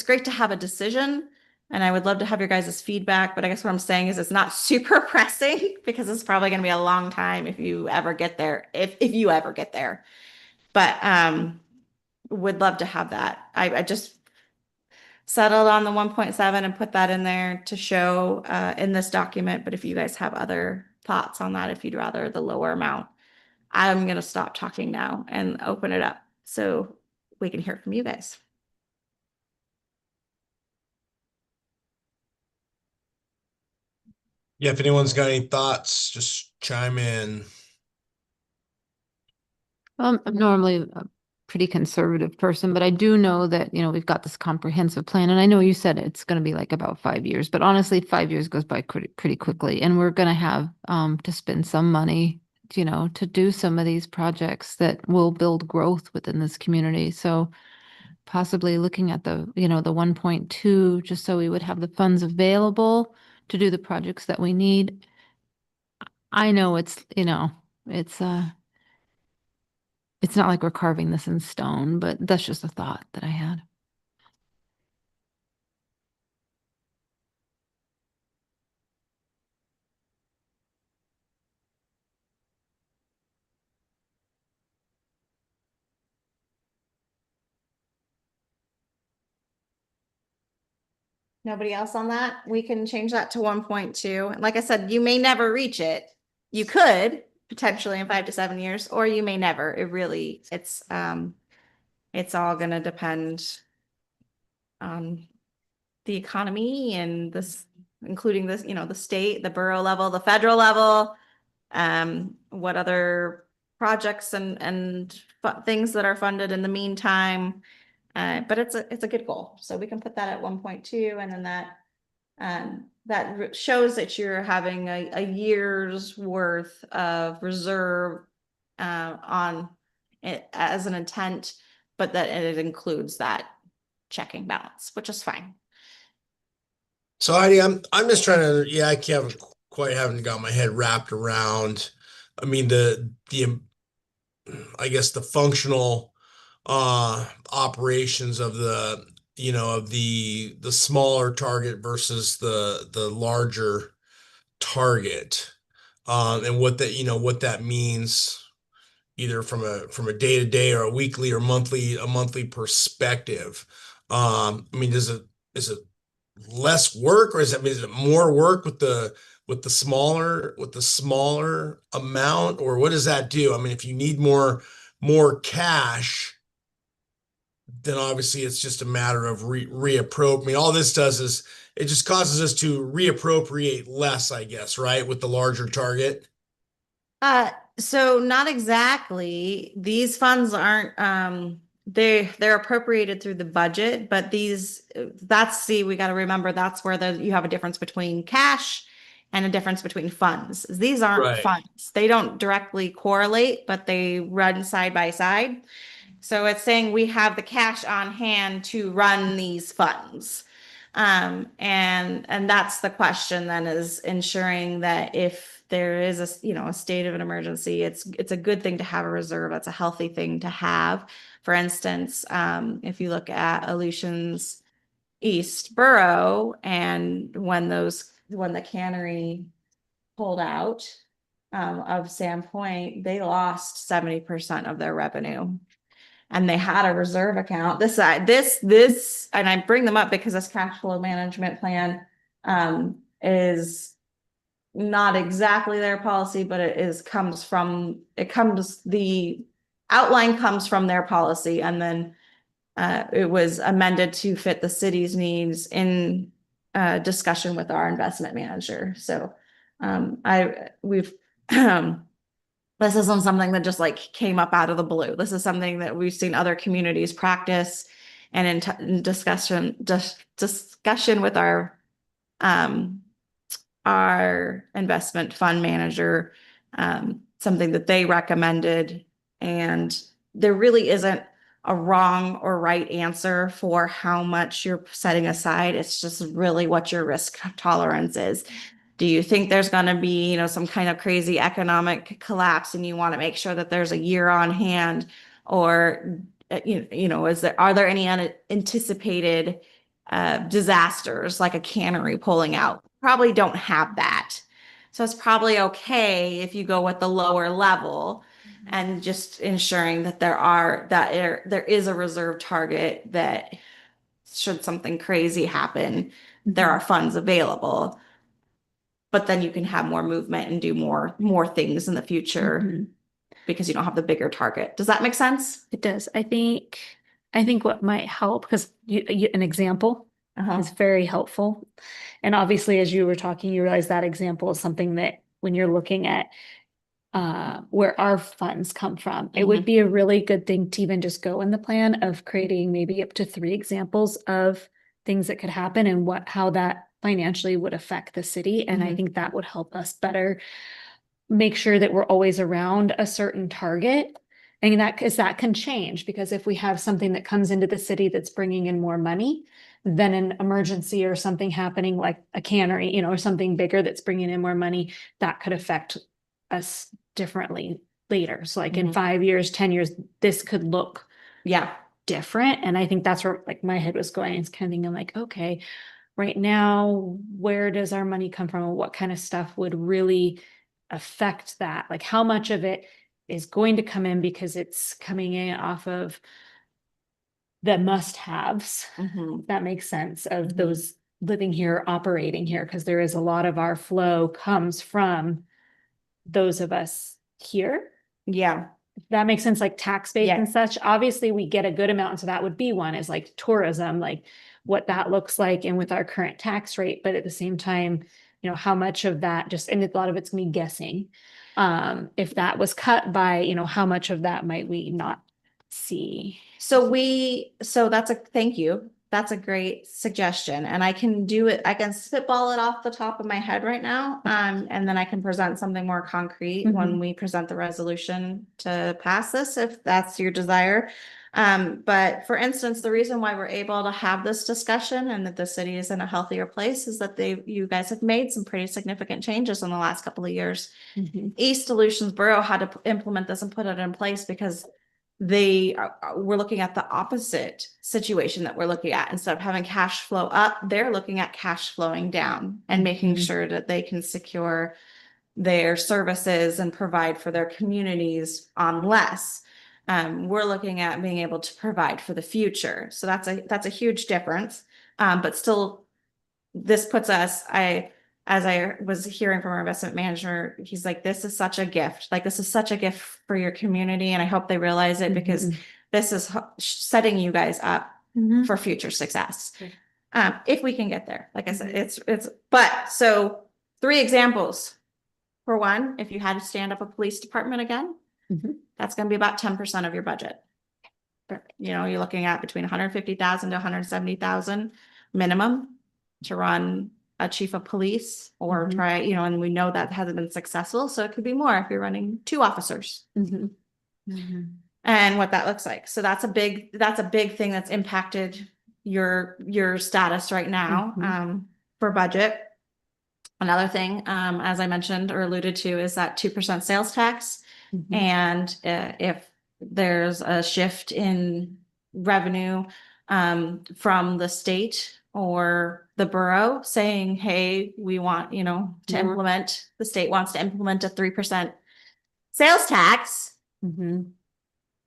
great to have a decision. And I would love to have your guys' feedback, but I guess what I'm saying is it's not super pressing because it's probably going to be a long time if you ever get there, if you ever get there. But would love to have that. I just settled on the 1.7 and put that in there to show in this document. But if you guys have other thoughts on that, if you'd rather the lower amount, I'm going to stop talking now and open it up so we can hear from you guys. Yeah, if anyone's got any thoughts, just chime in. I'm normally a pretty conservative person, but I do know that, we've got this comprehensive plan. And I know you said it's going to be like about 5 years, but honestly, 5 years goes by pretty quickly. And we're going to have to spend some money, to do some of these projects that will build growth within this community. So possibly looking at the 1.2, just so we would have the funds available to do the projects that we need. I know it's it's not like we're carving this in stone, but that's just a thought that I had. Nobody else on that? We can change that to 1.2. Like I said, you may never reach it. You could potentially in 5 to 7 years, or you may never. It's all gonna depend on the economy and this, including this, the state, the borough level, the federal level, what other projects and things that are funded in the meantime. But it's a good goal. So we can put that at 1.2, and then that shows that you're having a year's worth of reserve on it as an intent, but that it includes that checking balance, which is fine. So Heidi, I'm just trying to, yeah, haven't got my head wrapped around. I mean, I guess the functional operations of the smaller target versus the larger target, and what that means either from a day to day or a weekly or a monthly perspective. I mean, is it less work, or is it more work with the smaller amount, or what does that do? I mean, if you need more cash, then obviously it's just a matter of reappropriate. I mean, all this does is it just causes us to reappropriate less, I guess, right? With the larger target. So not exactly. These funds aren't, they're appropriated through the budget, but see, we got to remember that's where you have a difference between cash and a difference between funds. These aren't Right. funds. They don't directly correlate, but they run side by side. So it's saying we have the cash on hand to run these funds. And that's the question then, is ensuring that if there is a state of an emergency, it's a good thing to have a reserve. That's a healthy thing to have. For instance, if you look at Aleutians East Borough, and when the cannery pulled out of Sandpoint, they lost 70% of their revenue. And they had a reserve account. This, and I bring them up because this cash flow management plan is not exactly their policy, but the outline comes from their policy, and then it was amended to fit the city's needs in discussion with our investment manager. So we've this isn't something that just like came up out of the blue. This is something that we've seen other communities practice, and in discussion with our investment fund manager, something that they recommended. And there really isn't a wrong or right answer for how much you're setting aside. It's just really what your risk tolerance is. Do you think there's going to be, some kind of crazy economic collapse, and you want to make sure that there's a year on hand? Or, are there any unanticipated disasters like a cannery pulling out? Probably don't have that. So it's probably okay if you go with the lower level and just ensuring that there is a reserve target, that should something crazy happen, there are funds available. But then you can have more movement and do more things in the future because you don't have the bigger target. Does that make sense? It does. I think what might help, because an example is very helpful. And obviously, as you were talking, you realize that example is something that when you're looking at where our funds come from, it would be a really good thing to even just go in the plan of creating maybe up to 3 examples of things that could happen and how that financially would affect the city. And I think that would help us better make sure that we're always around a certain target. And that can change, because if we have something that comes into the city that's bringing in more money, then an emergency or something happening like a cannery, or something bigger that's bringing in more money, that could affect us differently later. So like in 5 years, 10 years, this could look different. And I think that's where like my head was going. It's kind of thinking like, okay, right now, where does our money come from? And what kind of stuff would really affect that? Like how much of it is going to come in because it's coming in off of the must-haves, that makes sense, of those living here, operating here, because there is a lot of our flow comes from those of us here. Yeah. That makes sense, like tax base and such. Obviously, we get a good amount. And so that would be one, is like tourism, like what that looks like, and with our current tax rate. But at the same time, how much of that and a lot of it's me guessing. If that was cut by, how much of that might we not see? Thank you. That's a great suggestion. And I can spitball it off the top of my head right now. And then I can present something more concrete when we present the resolution to pass this, if that's your desire. But for instance, the reason why we're able to have this discussion and that the city is in a healthier place is that you guys have made some pretty significant changes in the last couple of years. East Aleutians Borough had to implement this and put it in place because we're looking at the opposite situation that we're looking at. Instead of having cash flow up, they're looking at cash flowing down and making sure that they can secure their services and provide for their communities on less. We're looking at being able to provide for the future. So that's a huge difference. But still this puts us, as I was hearing from our investment manager, he's like, this is such a gift. Like, this is such a gift for your community. And I hope they realize it because Mhm. this is setting you guys up Mhm. for future success. Right. If we can get there, like I said, but so 3 examples. For one, if you had to stand up a police department again, Mhm. that's going to be about 10% of your budget. Perfect. You know, you're looking at between 150,000 to 170,000 minimum to run a chief of police or Mhm. try, you know, and we know that hasn't been successful. So it could be more if you're running 2 officers Mhm. Mhm. and what that looks like. So that's a big thing that's impacted your status right now, Mhm. for budget. Another thing, as I mentioned or alluded to, is that 2% sales tax. Mhm. And if there's a shift in revenue from the state or the borough saying, hey, we want, you know, to More. implement, the state wants to implement a 3% sales tax, Mhm.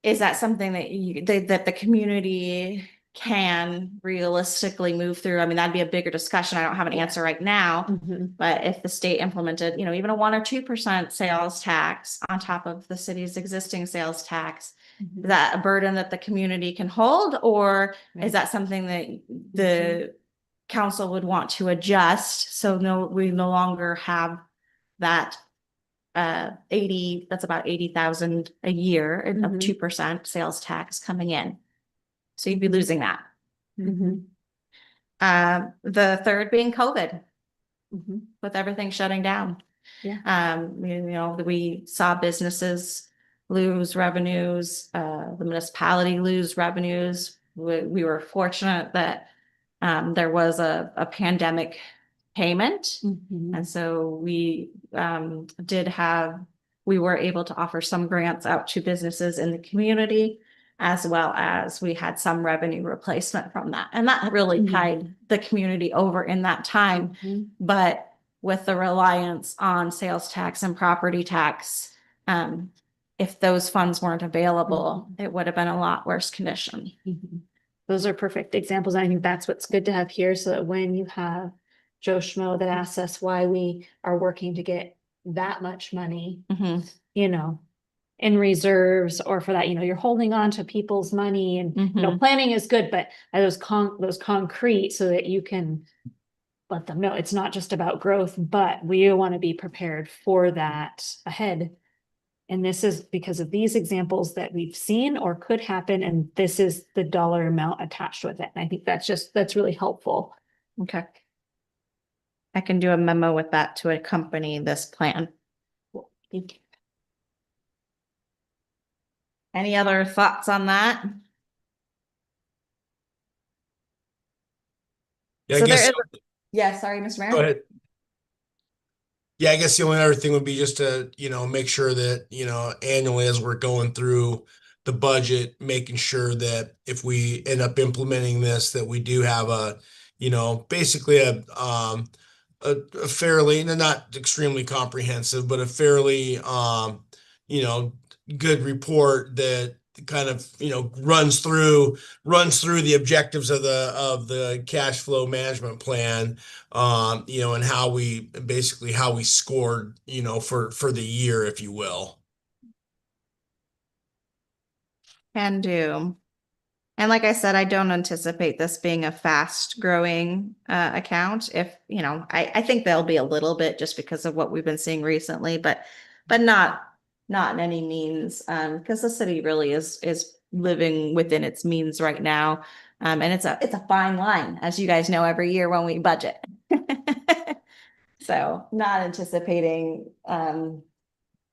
is that something that that the community can realistically move through? I mean, that'd be a bigger discussion. I don't have an Yeah. answer right now. Mhm. But if the state implemented, you know, even a 1 or 2% sales tax on top of the city's existing sales tax, Mhm. is that a burden that the community can hold? Or Right. is that something that the council would want to adjust? So we no longer have that 80, that's about 80,000 a year of Mhm. 2% sales tax coming in. So you'd be Mhm. losing that. Mhm. The third being COVID, Mhm. with everything shutting down. Yeah. You know, we saw businesses lose revenues, the municipality lose revenues. We were fortunate that there was a pandemic payment. Mhm. And so we we were able to offer some grants out to businesses in the community, as well as we had some revenue replacement from that. And that really Mhm. tied the community over in that time. Mhm. But with the reliance on sales tax and property tax, if those funds weren't available, it would have been a lot worse condition. Mhm. Those are perfect examples. I think that's what's good to have here so that when you have Joe Schmo that asks us why we are working to get that much money, Mhm. you know, in reserves or for that, you know, you're holding on to people's money and, you know, Mhm. planning is good, but those concrete so that you can let them know it's not just about growth, but we want to be prepared for that ahead. And this is because of these examples that we've seen or could happen, and this is the dollar amount attached with it. And I think that's really helpful. Okay. I can do a memo with that to accompany this plan. Thank you. Any other thoughts on that? Yeah, I So there guess, is, yeah, sorry, Mr. Mayor. go ahead. Yeah, I guess the only other thing would be just to, make sure that, annually as we're going through the budget, making sure that if we end up implementing this, that we do have basically a fairly, and not extremely comprehensive, but a fairly, you know, good report that kind of, runs through the objectives of the cash flow management plan, and how we scored, for the year, if you will. Can do. And like I said, I don't anticipate this being a fast growing account. If, I think there'll be a little bit just because of what we've been seeing recently, but not in any means, because the city really is living within its means right now. And it's a fine line, as you guys know, every year when we budget. So not anticipating an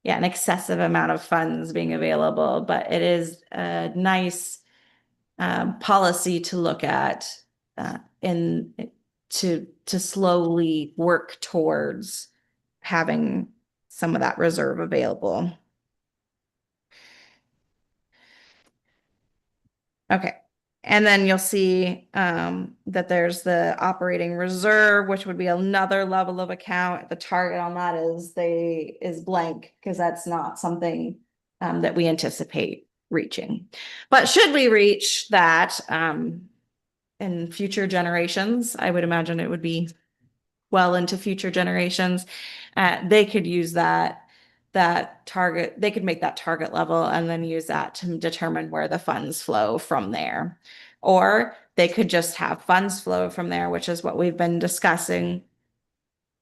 excessive amount of funds being available, but it is a nice policy to look at in to slowly work towards having some of that reserve available. Okay. And then you'll see that there's the operating reserve, which would be another level of account. The target on that is blank because that's not something that we anticipate reaching. But should we reach that in future generations, I would imagine it would be well into future generations, they could use that target, they could make that target level and then use that to determine where the funds flow from there. Or they could just have funds flow from there, which is what we've been discussing.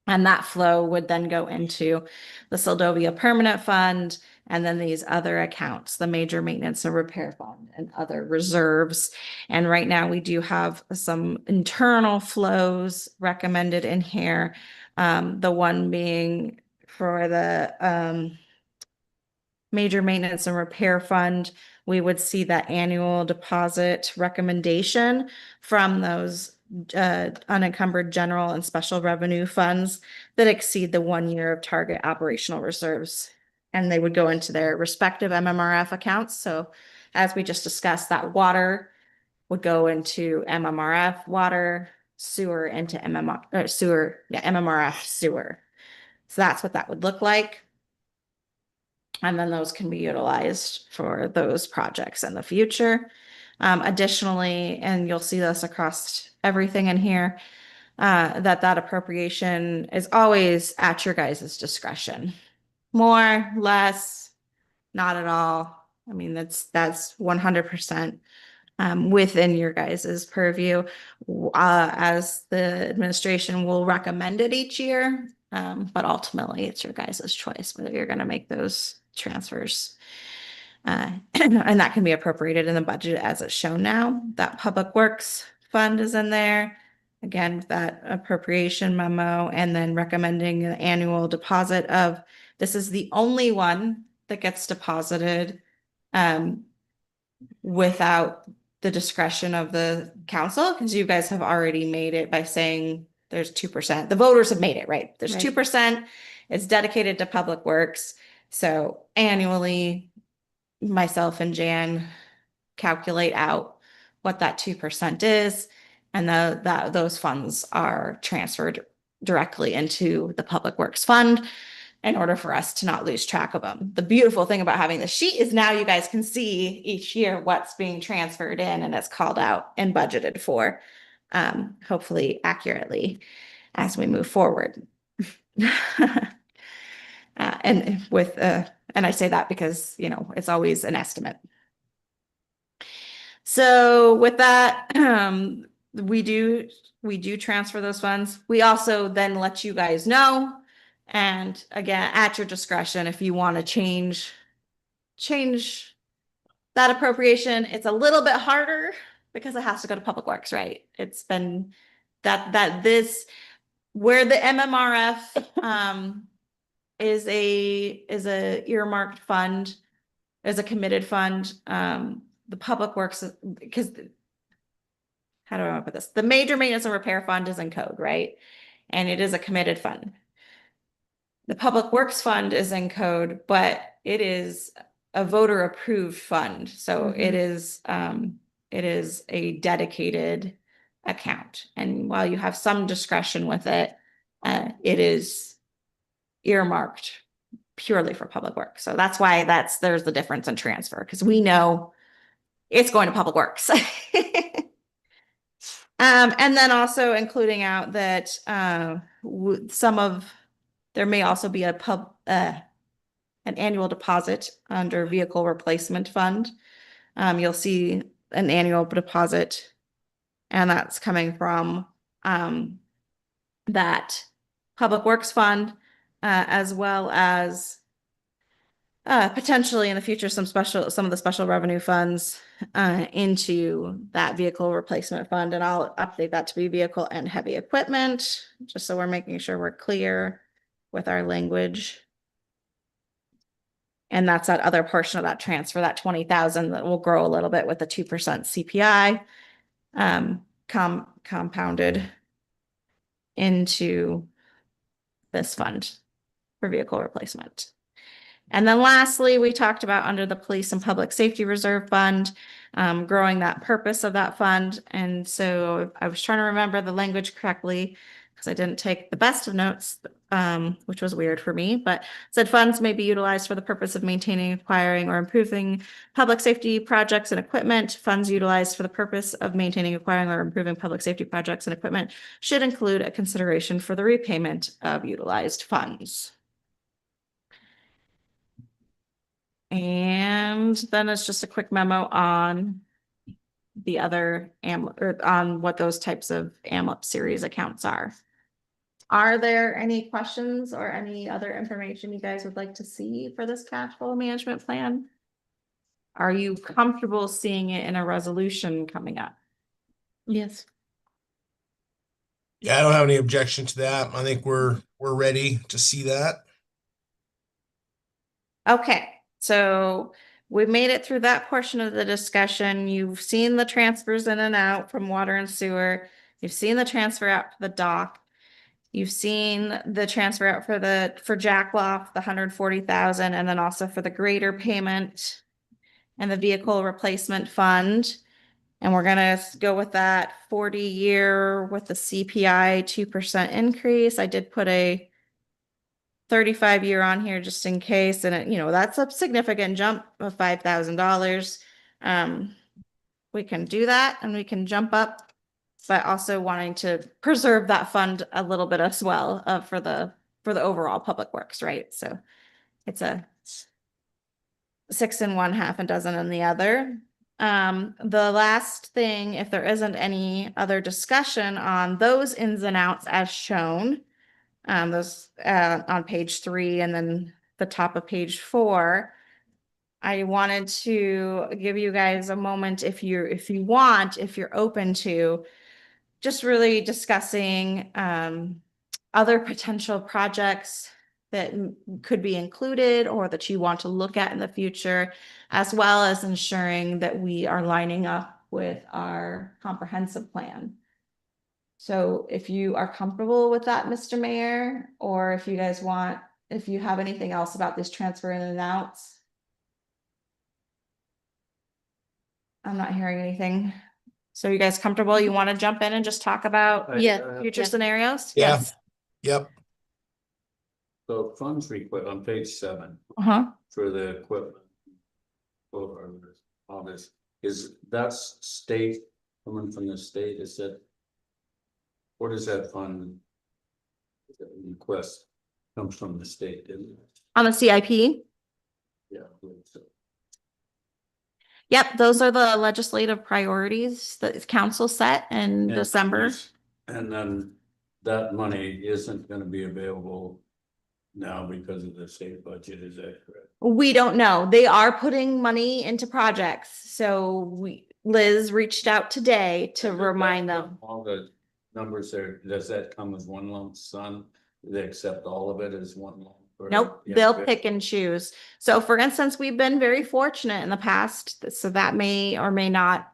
And that flow would then go into the Seldovia Permanent Fund and then these other accounts, the Major Maintenance and Repair Fund and other reserves. And right now we do have some internal flows recommended in here. The one being for the Major Maintenance and Repair Fund, we would see that annual deposit recommendation from those unencumbered general and special revenue funds that exceed the 1 year of target operational reserves. And they would go into their respective MMRF accounts. So as we just discussed, that water would go into MMRF water, sewer into MMRF sewer. So that's what that would look like. And then those can be utilized for those projects in the future. Additionally, and you'll see this across everything in here, that appropriation is always at your guys' discretion. More, less, not at all. I mean, that's 100% within your guys' purview. As the administration will recommend it each year, but ultimately it's your guys' choice whether you're going to make those transfers. And that can be appropriated in the budget as it's shown now. That Public Works Fund is in there. Again, that appropriation memo, and then recommending an annual deposit of, this is the only one that gets deposited without the discretion of the council, because you guys have already made it by saying there's 2%. The voters have made it, right? There's Right. 2%. It's dedicated to Public Works. So annually, myself and Jan calculate out what that 2% is, and those funds are transferred directly into the Public Works Fund in order for us to not lose track of them. The beautiful thing about having the sheet is now you guys can see each year what's being transferred in, and it's called out and budgeted for, hopefully accurately as we move forward. And I say that because, it's always an estimate. So with that, we do transfer those funds. We also then let you guys know. And again, at your discretion, if you want to change that appropriation, it's a little bit harder because it has to go to Public Works, right? It's been where the MMRF is a earmarked fund, is a committed fund. The Public Works, because how do I want to put this? The Major Maintenance and Repair Fund is in code, right? And it is a committed fund. The Public Works Fund is in code, but it is a voter approved fund. So it is a dedicated account. And while you have some discretion with it, it is earmarked purely for Public Works. So that's why there's the difference in transfer, because we know it's going to Public Works. And then also including out that there may also be an annual deposit under Vehicle Replacement Fund. You'll see an annual deposit, and that's coming from that Public Works Fund, as well as potentially in the future some of the special revenue funds into that Vehicle Replacement Fund. And I'll update that to be vehicle and heavy equipment, just so we're making sure we're clear with our language. And that's that other portion of that transfer, that 20,000 that will grow a little bit with the 2% CPI compounded into this fund for vehicle replacement. And then lastly, we talked about under the Police and Public Safety Reserve Fund, growing that purpose of that fund. And so I was trying to remember the language correctly because I didn't take the best of notes. which was weird for me, but said funds may be utilized for the purpose of maintaining, acquiring, or improving public safety projects and equipment. Funds utilized for the purpose of maintaining, acquiring, or improving public safety projects and equipment should include a consideration for the repayment of utilized funds. And then it's just a quick memo on the other or on what those types of AMLIP series accounts are. Are there any questions or any other information you guys would like to see for this cash flow management plan? Are you comfortable seeing it in a resolution coming up? Yes. Yeah, I don't have any objection to that. I think we're ready to see that. Okay, so we made it through that portion of the discussion. You've seen the transfers in and out from water and sewer. You've seen the transfer out to the dock. You've seen the transfer out for Jack Loft, the 140,000, and then also for the greater payment and the vehicle replacement fund. And we're gonna go with that 40-year with the CPI 2% increase. I did put a 35-year on here just in case, and it, that's a significant jump of $5,000. We can do that and we can jump up, but also wanting to preserve that fund a little bit as well for the overall public works, right? So it's a 6 in one, half a dozen in the other. The last thing, if there isn't any other discussion on those ins and outs as shown, those on page 3 and then the top of page 4, I wanted to give you guys a moment if you're open to just really discussing other potential projects that could be included or that you want to look at in the future, as well as ensuring that we are lining up with our comprehensive plan. So if you are comfortable with that, Mr. Mayor, or if you have anything else about this transfer in and outs. I'm not hearing anything. So you guys comfortable? You want to jump in and just talk about future scenarios? Yeah. Yes. Yep. So funds request on page 7 Uh-huh. for the equipment. Or all this, that's state, coming from the state, is that? What is that fund? That request comes from the state, didn't it? On the CIP? Yeah, I believe so. Yep, those are the legislative priorities that council set in December. And then that money isn't gonna be available now because of the state budget, is that correct? We don't know. They are putting money into projects. So Liz reached out today to remind them. All the numbers there, does that come as one lump sum? Do they accept all of it as one lump? Nope, they'll pick and choose. So for instance, we've been very fortunate in the past, so that may or may not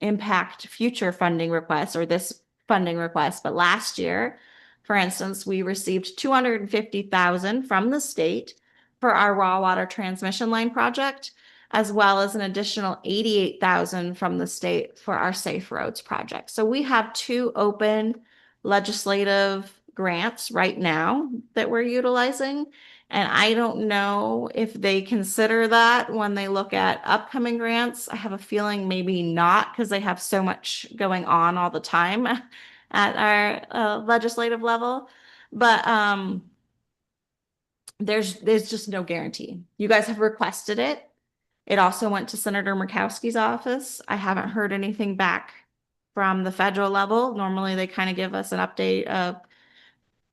impact future funding requests or this funding request. But last year, for instance, we received 250,000 from the state for our raw water transmission line project, as well as an additional 88,000 from the state for our safe roads project. So we have 2 open legislative grants right now that we're utilizing. And I don't know if they consider that when they look at upcoming grants. I have a feeling maybe not, because they have so much going on all the time at our legislative level. But there's just no guarantee. You guys have requested it. It also went to Senator Murkowski's office. I haven't heard anything back from the federal level. Normally they kind of give us an update of,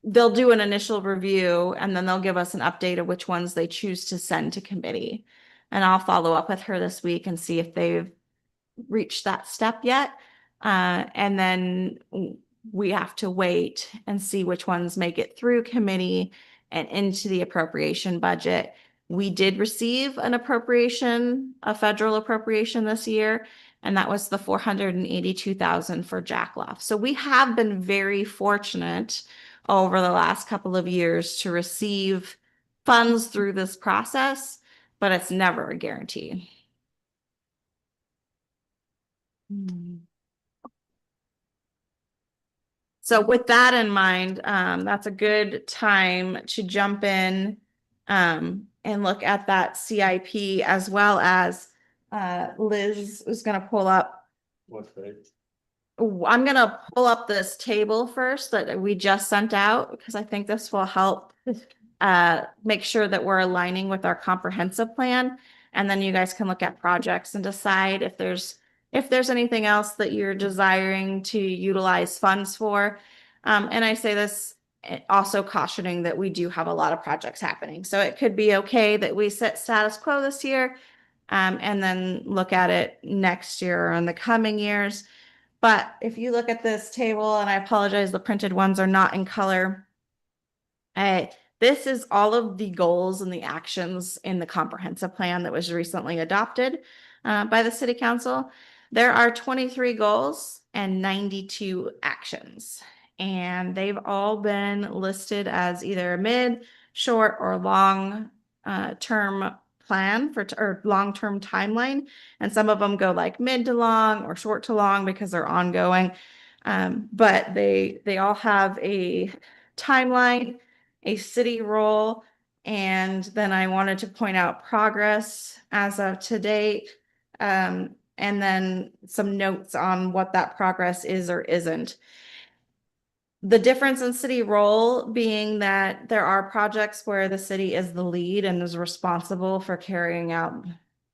they'll do an initial review and then they'll give us an update of which ones they choose to send to committee. And I'll follow up with her this week and see if they've reached that step yet. And then we have to wait and see which ones make it through committee and into the appropriation budget. We did receive an appropriation, a federal appropriation this year, and that was the 482,000 for Jack Loft. So we have been very fortunate over the last couple of years to receive funds through this process, but it's never a guarantee. So with that in mind, that's a good time to jump in and look at that CIP, as well as Liz is going to pull up. What page? I'm going to pull up this table first that we just sent out, because I think this will help make sure that we're aligning with our comprehensive plan. And then you guys can look at projects and decide if there's anything else that you're desiring to utilize funds for. And I say this also cautioning that we do have a lot of projects happening. So it could be okay that we set status quo this year, and then look at it next year or in the coming years. But if you look at this table, and I apologize, the printed ones are not in color. This is all of the goals and the actions in the comprehensive plan that was recently adopted by the city council. There are 23 goals and 92 actions, and they've all been listed as either a mid, short, or long term plan or long-term timeline. And some of them go like mid to long or short to long because they're ongoing. But they all have a timeline, a city role, and then I wanted to point out progress as of to date, and then some notes on what that progress is or isn't. The difference in city role being that there are projects where the city is the lead and is responsible for carrying out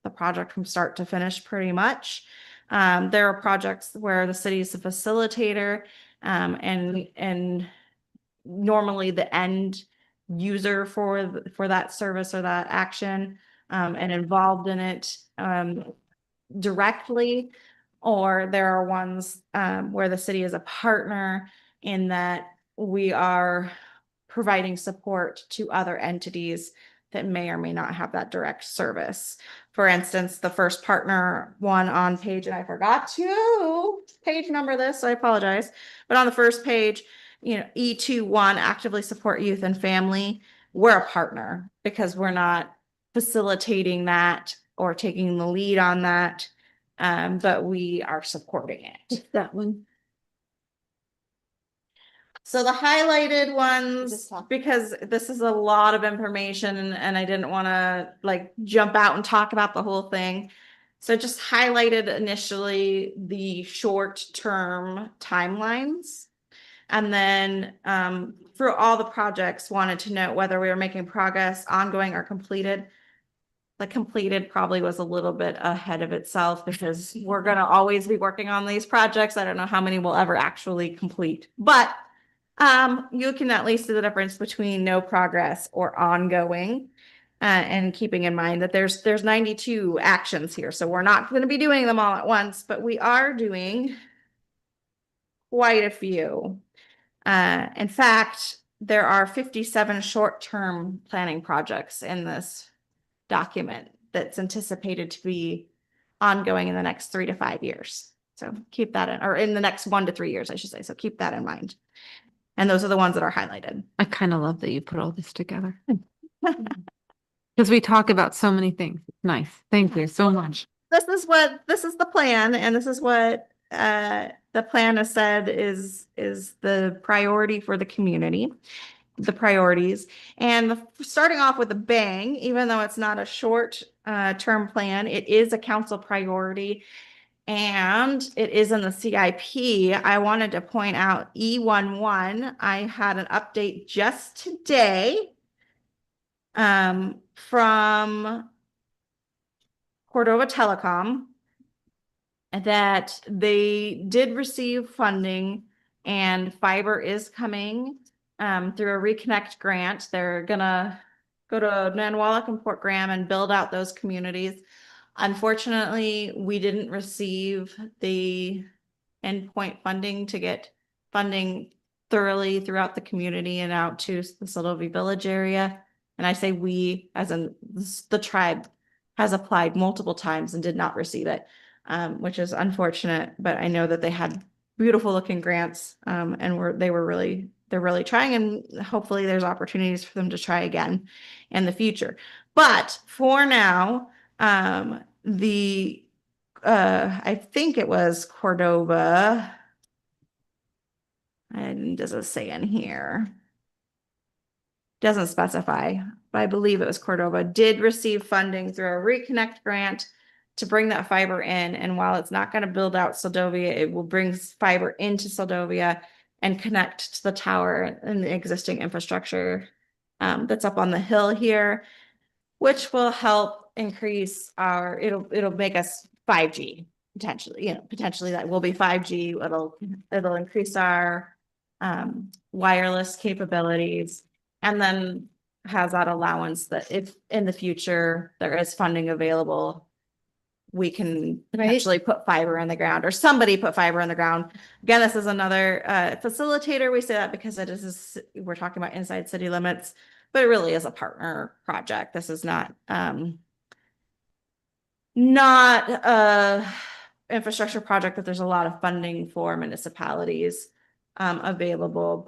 the project from start to finish pretty much. There are projects where the city is the facilitator, and normally the end user for that service or that action, and involved in it directly, or there are ones where the city is a partner in that we are providing support to other entities that may or may not have that direct service. For instance, the first partner one on page, and I forgot to page number this, so I apologize. But on the first page, E21, actively support youth and family. We're a partner because we're not facilitating that or taking the lead on that, but we are supporting it. It's that one. So the highlighted ones, because this is a lot of information and I didn't want to like jump out and talk about the whole thing. So just highlighted initially the short-term timelines. And then for all the projects, wanted to note whether we were making progress, ongoing, or completed. The completed probably was a little bit ahead of itself because we're going to always be working on these projects. I don't know how many we'll ever actually complete, but you can at least see the difference between no progress or ongoing, and keeping in mind that there's 92 actions here. So we're not going to be doing them all at once, but we are doing quite a few. In fact, there are 57 short-term planning projects in this document that's anticipated to be ongoing in the next 3 to 5 years. So keep that in, or in the next 1 to 3 years, I should say. So keep that in mind. And those are the ones that are highlighted. I kind of love that you put all this together. Because we talk about so many things. Nice. Thank you so much. This is the plan, and this is what the plan has said is the priority for the community, the priorities. And starting off with a bang, even though it's not a short term plan, it is a council priority. And it is in the CIP. I wanted to point out E11. I had an update just today from Cordova Telecom that they did receive funding and fiber is coming through a Reconnect grant. They're gonna go to Nanwalek and Port Graham and build out those communities. Unfortunately, we didn't receive the endpoint funding to get funding thoroughly throughout the community and out to the Seldovia Village area. And I say we, as in the tribe has applied multiple times and did not receive it, which is unfortunate. But I know that they had beautiful looking grants, and they're really trying, and hopefully there's opportunities for them to try again in the future. But for now, I think it was Cordova. And does it say in here? Doesn't specify, but I believe it was Cordova, did receive funding through a Reconnect grant to bring that fiber in. And while it's not going to build out Seldovia, it will bring fiber into Seldovia and connect to the tower and the existing infrastructure that's up on the hill here, which will help increase our, it'll make us 5G potentially, potentially that will be 5G. It'll increase our wireless capabilities, and then has that allowance that if in the future there is funding available, we can potentially put fiber in the ground, or somebody put fiber in the ground. Again, this is another facilitator. We say that because we're talking about inside city limits, but it really is a partner project. This is not a infrastructure project that there's a lot of funding for municipalities available,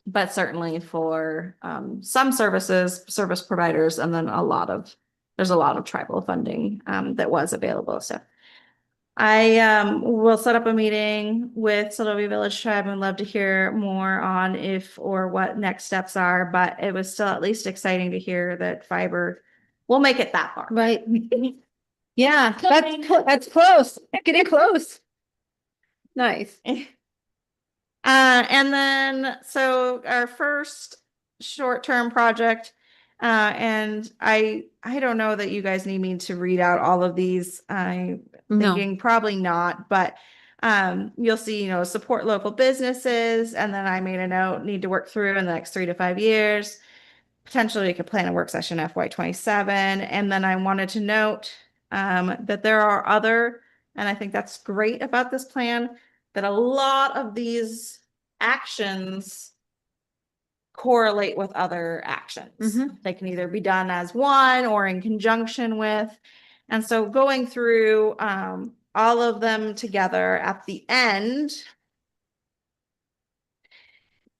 but certainly for some service providers, and then there's a lot of tribal funding that was available. So I will set up a meeting with Seldovia Village Tribe and love to hear more on if or what next steps are, but it was still at least exciting to hear that fiber will make it that far. Right. Yeah, that's close. Getting close. Nice. And then, so our first short-term project, and I don't know that you guys need me to read out all of these. I'm No. thinking probably not, but you'll see, support local businesses. And then I made a note, need to work through in the next 3 to 5 years. Potentially we could plan a work session FY27. And then I wanted to note that there are other, and I think that's great about this plan, that a lot of these actions correlate with other actions. They can either be done as one or in conjunction with. And so going through all of them together at the end,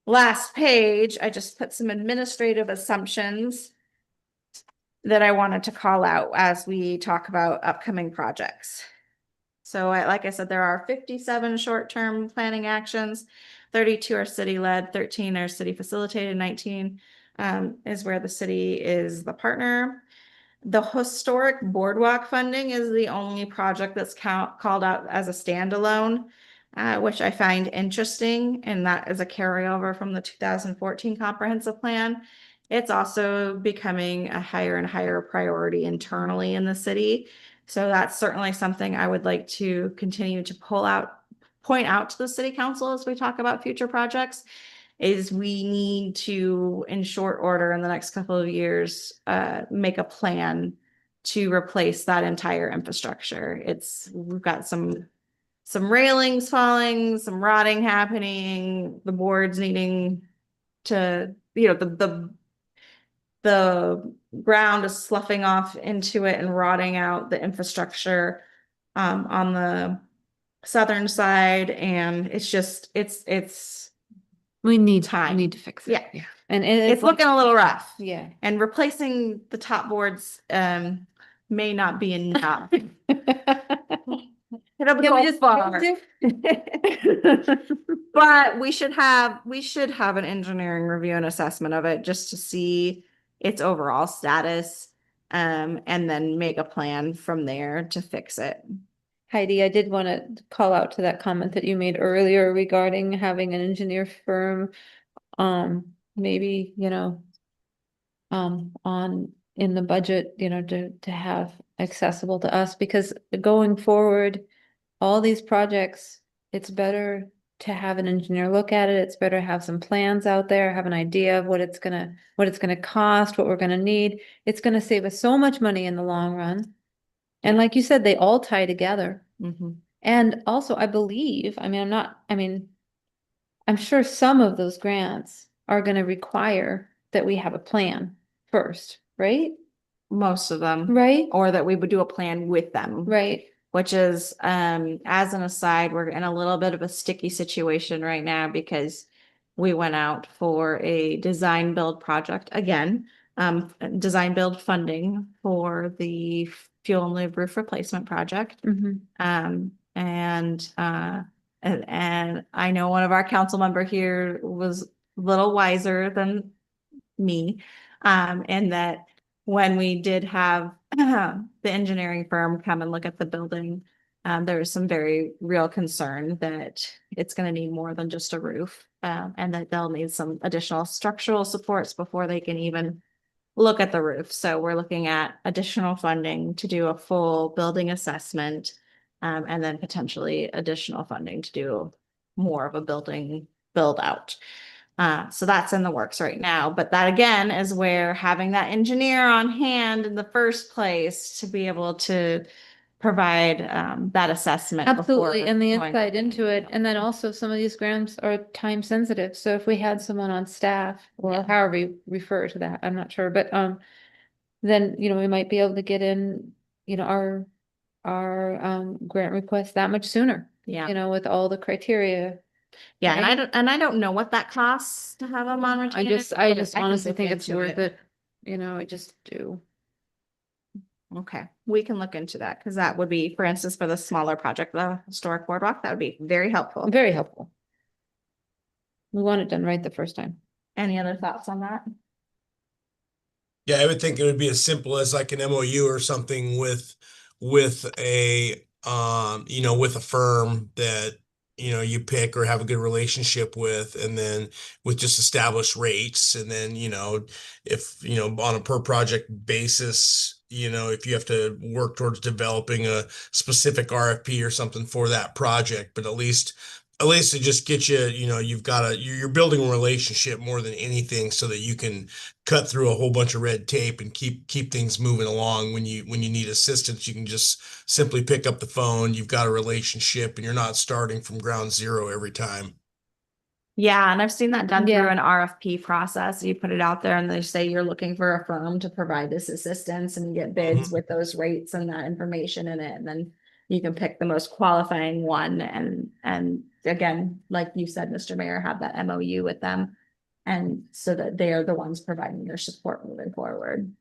last page, I just put some administrative assumptions that I wanted to call out as we talk about upcoming projects. So like I said, there are 57 short-term planning actions, 32 are city-led, 13 are city facilitated, 19 is where the city is the partner. The historic boardwalk funding is the only project that's called out as a standalone, which I find interesting, and that is a carryover from the 2014 comprehensive plan. It's also becoming a higher and higher priority internally in the city. So that's certainly something I would like to continue to point out to the city council as we talk about future projects, is we need to, in short order in the next couple of years, make a plan to replace that entire infrastructure. We've got some railings falling, some rotting happening, the boards needing to, the ground is sloughing off into it and rotting out the infrastructure on the southern side, and it's We need time. We need to fix it. Yeah. And it's looking a little rough. Yeah. And replacing the top boards may not be enough. It'll Can go we just far. do- But we should have an engineering review and assessment of it just to see its overall status, and then make a plan from there to fix it. Heidi, I did want to call out to that comment that you made earlier regarding having an engineer firm, maybe, in the budget, to have accessible to us, because going forward, all these projects, it's better to have an engineer look at it. It's better to have some plans out there, have an idea of what it's gonna cost, what we're gonna need. It's gonna save us so much money in the long run. And like you said, they all tie together. And also, I believe, I'm sure some of those grants are gonna require that we have a plan first, right? Most of them. Right? Or that we would do a plan with them. Right. Which is, as an aside, we're in a little bit of a sticky situation right now because we went out for a design build project again, design build funding for the fuel and lube roof replacement project. And And I know one of our council member here was a little wiser than me. And that when we did have the engineering firm come and look at the building, there was some very real concern that it's going to need more than just a roof, and that they'll need some additional structural supports before they can even look at the roof. So we're looking at additional funding to do a full building assessment, and then potentially additional funding to do more of a building build out. So that's in the works right now. But that again is where having that engineer on hand in the first place to be able to provide that assessment. Absolutely, before and the going- insight into it. And then also some of these grants are time sensitive. So if we had someone on staff or Yeah. however you refer to that, I'm not sure, but then, we might be able to get in, our grant request that much sooner, Yeah. with all the criteria. Yeah. right? And I don't know what that costs to have them on I retainer. just but can honestly look think it's into worth it. I just do. Okay, we can look into that because that would be, for instance, for the smaller project, the historic boardwalk, that would be very helpful. Very helpful. We want it done right the first time. Any other thoughts on that? Yeah, I would think it would be as simple as like an MOU or something with a with a firm that you pick or have a good relationship with, and then with just established rates, and then if on a per project basis, if you have to work towards developing a specific RFP or something for that project, but at least it just gets you, you're building a relationship more than anything so that you can cut through a whole bunch of red tape and keep things moving along. When you need assistance, you can just simply pick up the phone. You've got a relationship and you're not starting from ground zero every time. Yeah, and I've seen that done Yeah. through an RFP process. You put it out there and they say you're looking for a firm to provide this assistance, and you get bids with those rates and that information in it. And then you can pick the most qualifying one. And again, like you said, Mr. Mayor, have that MOU with them. And so that they are the ones providing your support moving forward.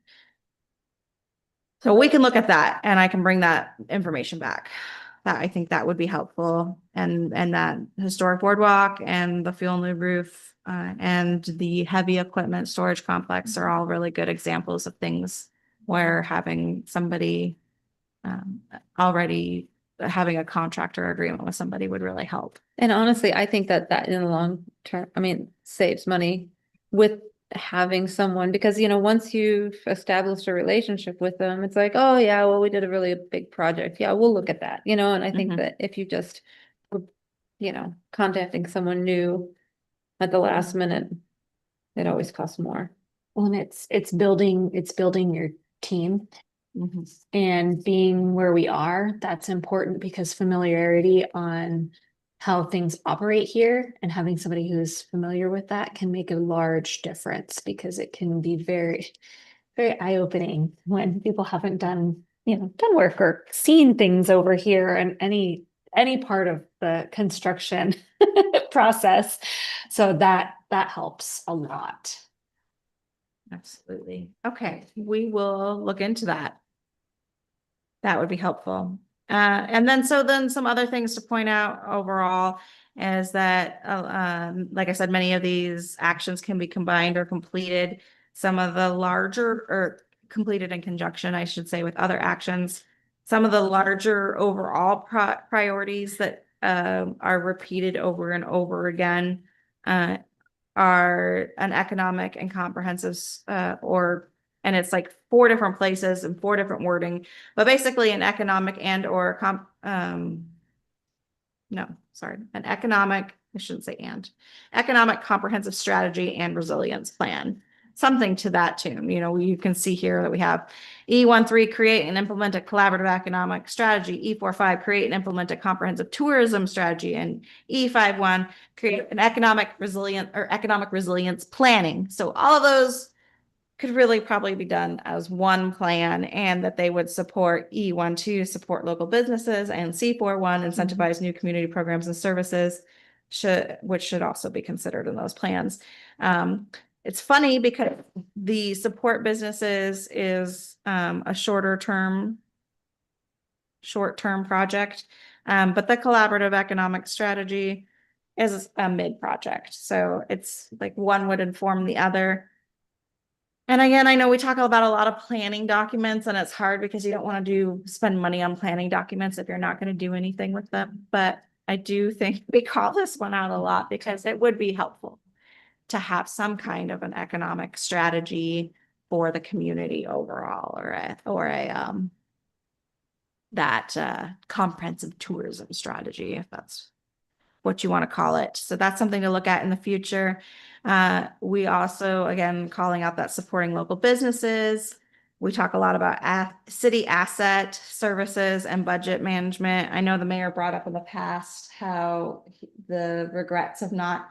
So we can look at that and I can bring that information back. I think that would be helpful. And that historic boardwalk and the fuel and lube roof and the heavy equipment storage complex are all really good examples of things where having somebody already having a contractor agreement with somebody would really help. And honestly, I think that in the long term, saves money with having someone, because, once you've established a relationship with them, it's like, oh yeah, well, we did a really big project. Yeah, we'll look at that, and I think Mhm. that if you just, contacting someone new at the last minute, it always costs more. Well, and it's building your team. Mhm. And being where we are, that's important because familiarity on how things operate here and having somebody who's familiar with that can make a large difference, because it can be very, very eye-opening when people haven't done work or seen things over here and any part of the construction process. So that helps a lot. Absolutely. Okay, we will look into that. That would be helpful. And then some other things to point out overall is that, like I said, many of these actions can be combined or completed. Some of the larger or completed in conjunction, I should say, with other actions. Some of the larger overall priorities that are repeated over and over again are an economic and comprehensive and it's like 4 different places and 4 different wording, but basically an economic and or an economic, I shouldn't say economic comprehensive strategy and resilience plan. Something to that tune. You can see here that we have E13, create and implement a collaborative economic strategy. E45, create and implement a comprehensive tourism strategy. And E51, create an economic resilience planning. So all of those could really probably be done as one plan, and that they would support E12, support local businesses, and C41, incentivize new community programs and services, which should also be considered in those plans. It's funny because the support businesses is a short-term project. But the collaborative economic strategy is a mid-project. So it's like one would inform the other. And again, I know we talk about a lot of planning documents, and it's hard because you don't want to spend money on planning documents if you're not going to do anything with them. But I do think we call this one out a lot because it would be helpful to have some kind of an economic strategy for the community overall, or a that comprehensive tourism strategy, if that's what you want to call it. So that's something to look at in the future. We also, again, calling out that supporting local businesses. We talk a lot about city asset services and budget management. I know the mayor brought up in the past how the regrets of not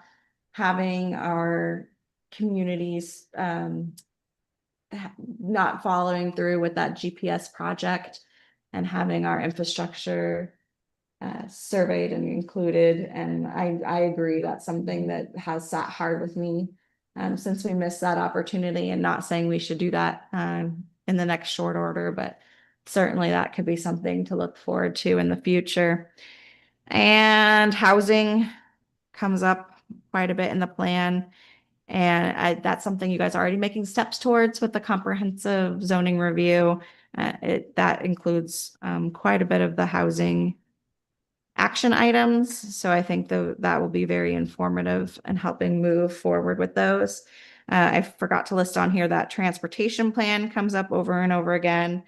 having our communities not following through with that GPS project and having our infrastructure surveyed and included. And I agree that's something that has sat hard with me since we missed that opportunity, and not saying we should do that in the next short order, but certainly that could be something to look forward to in the future. And housing comes up quite a bit in the plan. And that's something you guys are already making steps towards with the comprehensive zoning review. That includes quite a bit of the housing action items. So I think that will be very informative and helping move forward with those. I forgot to list on here that transportation plan comes up over and over again.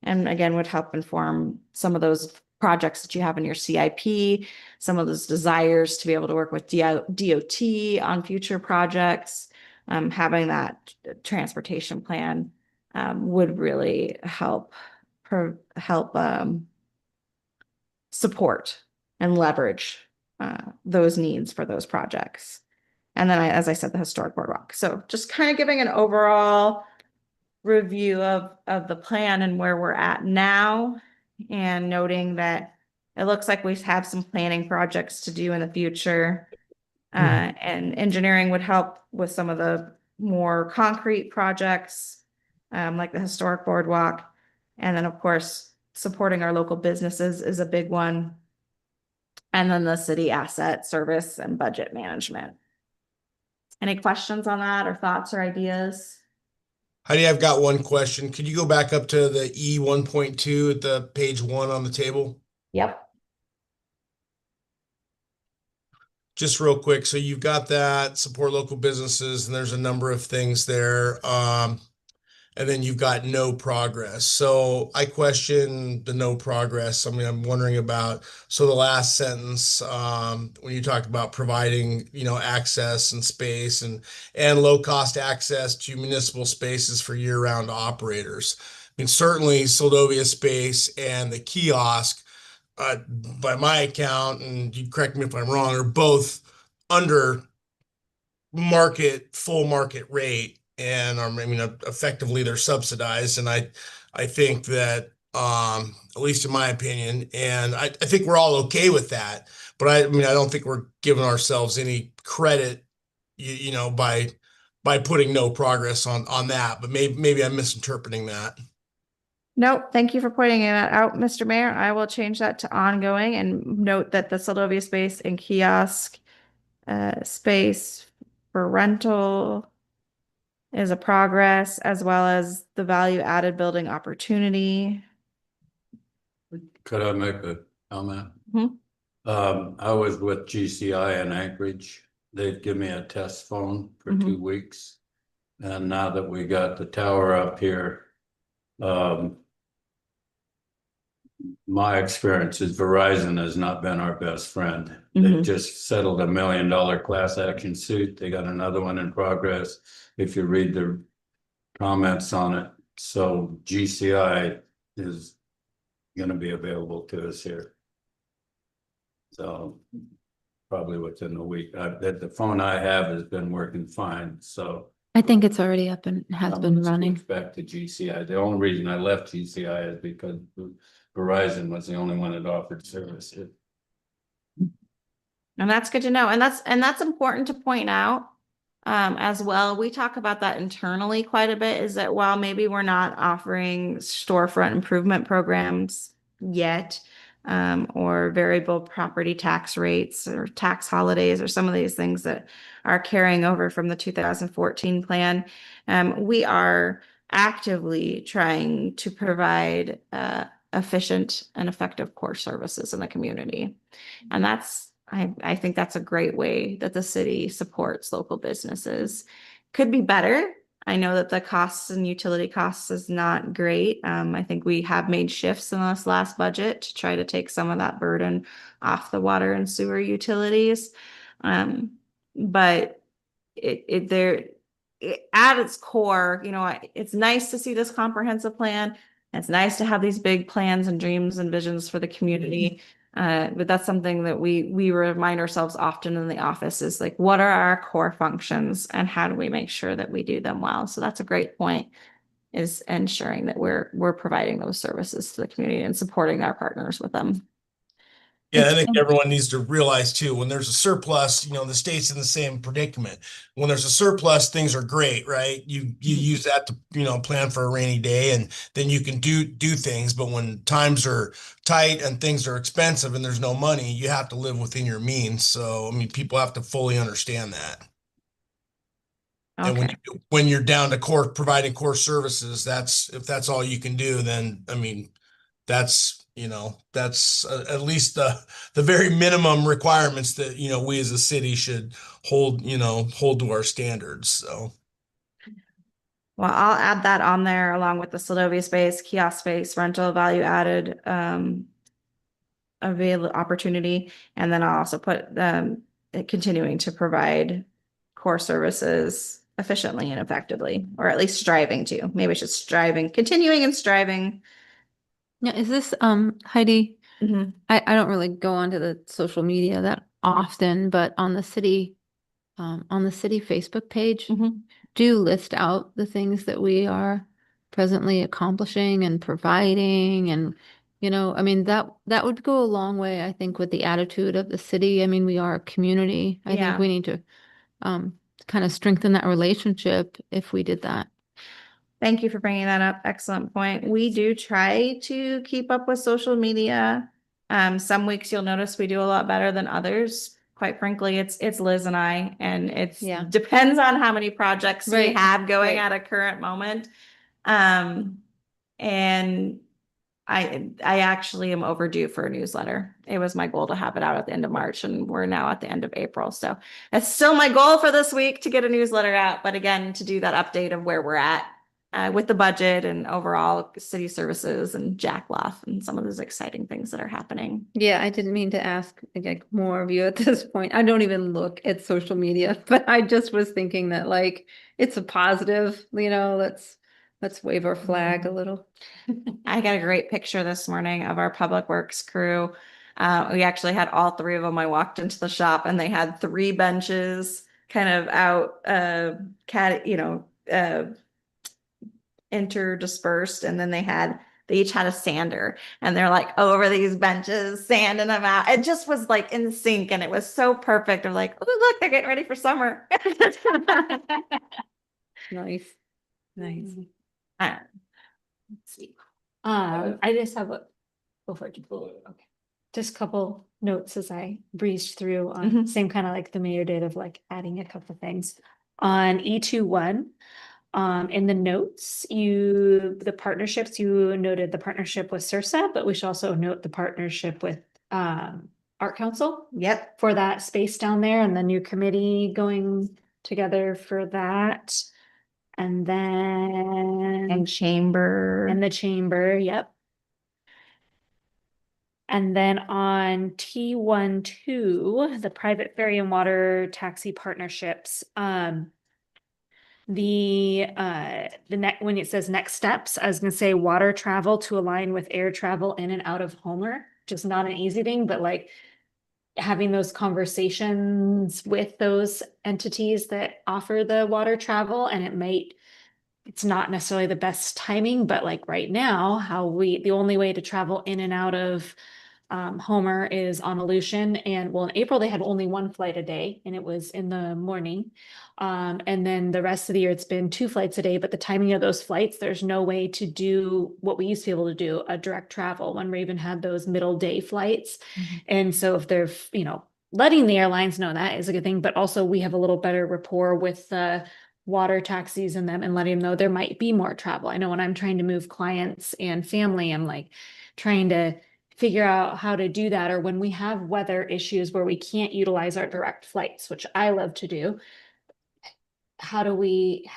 And again, would help inform some of those projects that you have in your CIP, some of those desires to be able to work with DOT on future projects. Having that transportation plan would really help support and leverage those needs for those projects. And then, as I said, the historic boardwalk. So just kind of giving an overall review of the plan and where we're at now, and noting that it looks like we have some planning projects to do in the future. And engineering would help with some of the more concrete projects, like the historic boardwalk. And then, of course, supporting our local businesses is a big one. And then the city asset service and budget management. Any questions on that, or thoughts or ideas? Heidi, I've got one question. Could you go back up to the E 1.2 at the page 1 on the table? Yep. Just real quick. So you've got that support local businesses, and there's a number of things there. And then you've got no progress. So I question the no progress. I mean, I'm wondering about, so the last sentence, when you talk about providing, access and space and low cost access to municipal spaces for year-round operators. I mean, certainly Seldovia space and the kiosk, by my account, and you correct me if I'm wrong, are both under full market rate, and effectively they're subsidized. And I think that, at least in my opinion, and I think we're all okay with that, but I don't think we're giving ourselves any credit, by putting no progress on that, but maybe I'm misinterpreting that. Nope. Thank you for pointing that out, Mr. Mayor. I will change that to ongoing and note that the Seldovia space and kiosk space for rental is a progress, as well as the value added building opportunity. Could I make a comment? Mhm. I was with GCI in Anchorage. They'd give me a test phone for 2 weeks. And now that we got the tower up here, my experience is Verizon has not been our best friend. They just settled $1 million class action suit. They got another one in progress, if you read the comments on it. So GCI is going to be available to us here. So probably within a week. The phone I have has been working fine. So I think it's already up and has been running. Back to GCI. The only reason I left GCI is because Verizon was the only one that offered service. And that's good to know. And that's important to point out as well. We talk about that internally quite a bit, is that while maybe we're not offering storefront improvement programs yet, or variable property tax rates or tax holidays or some of these things that are carrying over from the 2014 plan. We are actively trying to provide efficient and effective core services in the community. And I think that's a great way that the city supports local businesses. Could be better. I know that the costs and utility costs is not great. I think we have made shifts in this last budget to try to take some of that burden off the water and sewer utilities. But at its core, it's nice to see this comprehensive plan. It's nice to have these big plans and dreams and visions for the community. But that's something that we remind ourselves often in the office is like, what are our core functions and how do we make sure that we do them well? So that's a great point, is ensuring that we're providing those services to the community and supporting our partners with them. Yeah, I think everyone needs to realize too, when there's a surplus, the state's in the same predicament. When there's a surplus, things are great, right? You use that to, plan for a rainy day, and then you can do things. But when times are tight and things are expensive and there's no money, you have to live within your means. So, I mean, people have to fully understand that. And Okay. when you're down to providing core services, if that's all you can do, then I mean, that's at least the very minimum requirements that we as a city should hold to our standards. So Well, I'll add that on there along with the Seldovia space, kiosk space, rental value added available opportunity, and then I'll also put continuing to provide core services efficiently and effectively, or at least striving to. Maybe it's just continuing and striving. Now, is this, Heidi, Mhm. I don't really go onto the social media that often, but on the city Facebook page, Mhm. do you list out the things that we are presently accomplishing and providing? And, I mean, that would go a long way, I think, with the attitude of the city. I mean, we are a community. I Yeah. think we need to kind of strengthen that relationship if we did that. Thank you for bringing that up. Excellent point. We do try to keep up with social media. Some weeks you'll notice we do a lot better than others. Quite frankly, it's Liz and I, and Yeah. depends on how many projects we Right, have going right. at a current moment. And I actually am overdue for a newsletter. It was my goal to have it out at the end of March, and we're now at the end of April. So that's still my goal for this week, to get a newsletter out. But again, to do that update of where we're at with the budget and overall city services and Jack Loft and some of those exciting things that are happening. Yeah, I didn't mean to ask like more of you at this point. I don't even look at social media, but I just was thinking that like it's a positive, let's wave our flag a little. I got a great picture this morning of our public works crew. We actually had all three of them. I walked into the shop and they had 3 benches kind of out, interdispersed, and then they each had a sander, and they're like over these benches sanding them out. It just was like in sync, and it was so perfect. They're like, oh look, they're getting ready for summer. Nice. Nice. Let's see. I just have go for it. Okay. Okay. Just a couple notes as I breezed through on Mhm. same kind of like the mayor did of like adding a couple things on E21. In the notes, the partnerships, you noted the partnership with CIRSA, but we should also note the partnership with Art Council. Yep. For that space down there, and the new committee going together for that. And then And chamber. and the chamber, yep. And then on T12, the private ferry and water taxi partnerships, when it says next steps, I was gonna say water travel to align with air travel in and out of Homer, just not an easy thing, but like having those conversations with those entities that offer the water travel, and it's not necessarily the best timing, but like right now, the only way to travel in and out of Homer is on Aleutian, and well, in April they had only one flight a day, and it was in the morning. And then the rest of the year it's been 2 flights a day, but the timing of those flights, there's no way to do what we used to be able to do, a direct travel when Raven had those middle day flights. And so if they're, letting the airlines know, that is a good thing, but also we have a little better rapport with the water taxis and them, and letting them know there might be more travel. I know when I'm trying to move clients and family, I'm like trying to figure out how to do that, or when we have weather issues where we can't utilize our direct flights, which I love to do. How do we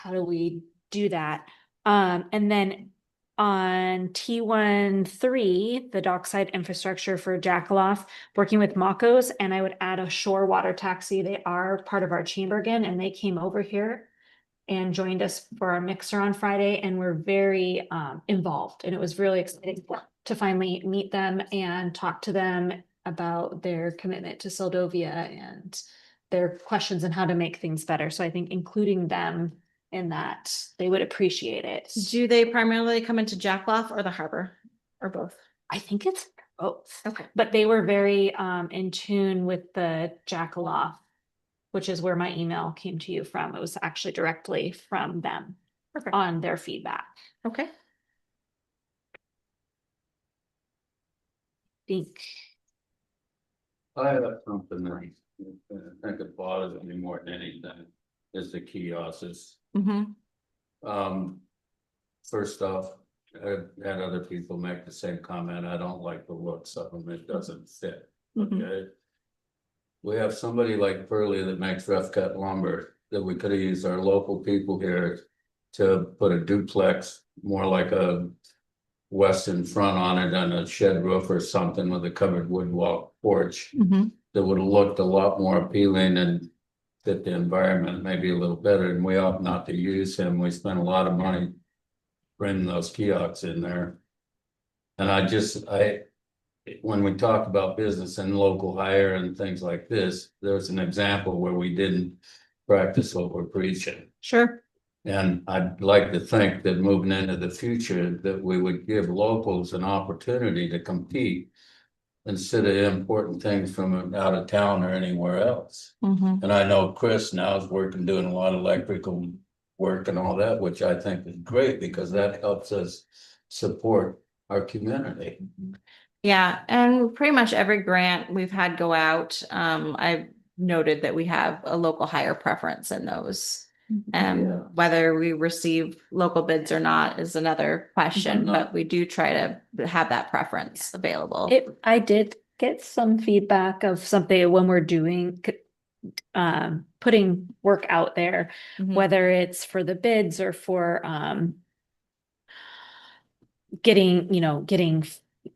do that? And then on T13, the dockside infrastructure for Jackaloff, working with Makos, and I would add a shore water taxi. They are part of our chamber again, and they came over here and joined us for our mixer on Friday, and we're very involved, and it was really exciting to finally meet them and talk to them about their commitment to Seldovia and their questions and how to make things better. So I think including them in that, they would appreciate it. Do they primarily come into Jackaloff or the harbor, or both? I think it's both. Okay. But they were very in tune with the Jackaloff, which is where my email came to you from. It was actually directly from them. Perfect. On their feedback. Okay. Think. I have something that I think it bothers me more than anything is the kiosks. First off, I've had other people make the same comment. I don't like the looks of them. It doesn't fit. Okay. We have somebody like Pearlie that makes rough cut lumber that we could have used our local people here to put a duplex, more like a western front on it and a shed roof or something with a covered wood walk porch that would have looked a lot more appealing and fit the environment maybe a little better. And we ought not to use him. We spent a lot of money bringing those kiosks in there. And when we talk about business and local hire and things like this, there's an example where we didn't practice what we're preaching. Sure. And I'd like to think that moving into the future, that we would give locals an opportunity to compete instead of importing things from out of town or anywhere else. And I know Chris now is doing a lot of electrical work and all that, which I think is great because that helps us support our community. Yeah, and pretty much every grant we've had go out, I've noted that we have a local hire preference in those. Yeah. Whether we receive local bids or not is another question, but we do try to have that preference available. I did get some feedback of something when we're doing putting work out there, whether it's for the bids or for getting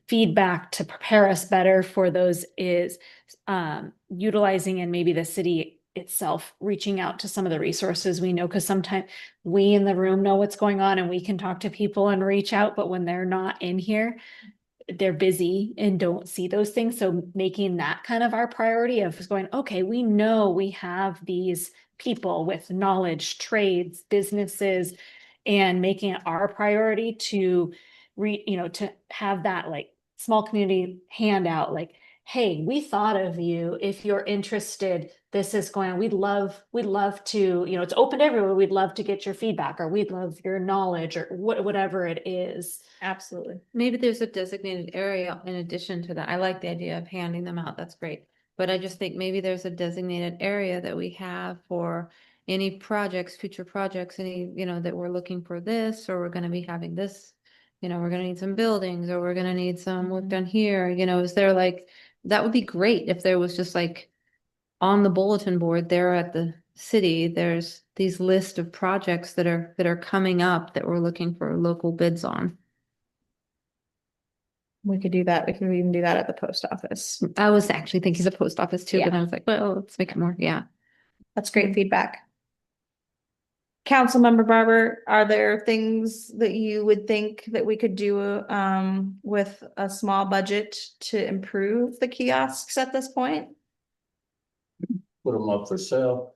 feedback to prepare us better for those, is utilizing, and maybe the city itself reaching out to some of the resources we know, because sometimes we in the room know what's going on and we can talk to people and reach out, but when they're not in here, they're busy and don't see those things. So making that kind of our priority of going, okay, we know we have these people with knowledge, trades, businesses, and making it our priority to to have that like small community handout, like, hey, we thought of you. If you're interested, this is going on. We'd love to, it's open to everyone. We'd love to get your feedback, or we'd love your knowledge, or whatever it is. Absolutely. Maybe there's a designated area in addition to that. I like the idea of handing them out. That's great. But I just think maybe there's a designated area that we have for any projects, future projects, any, that we're looking for this, or we're going to be having this, we're going to need some buildings, or we're going to need some work done here. Is there like, that would be great if there was just like on the bulletin board there at the city, there's these list of projects that are coming up that we're looking for local bids on. We could do that. We could even do that at the post office. I was actually thinking the post office too, but I was like, well, let's make it more. Yeah. That's great feedback. Councilmember Barber, are there things that you would think that we could do with a small budget to improve the kiosks at this point? Put them up for sale.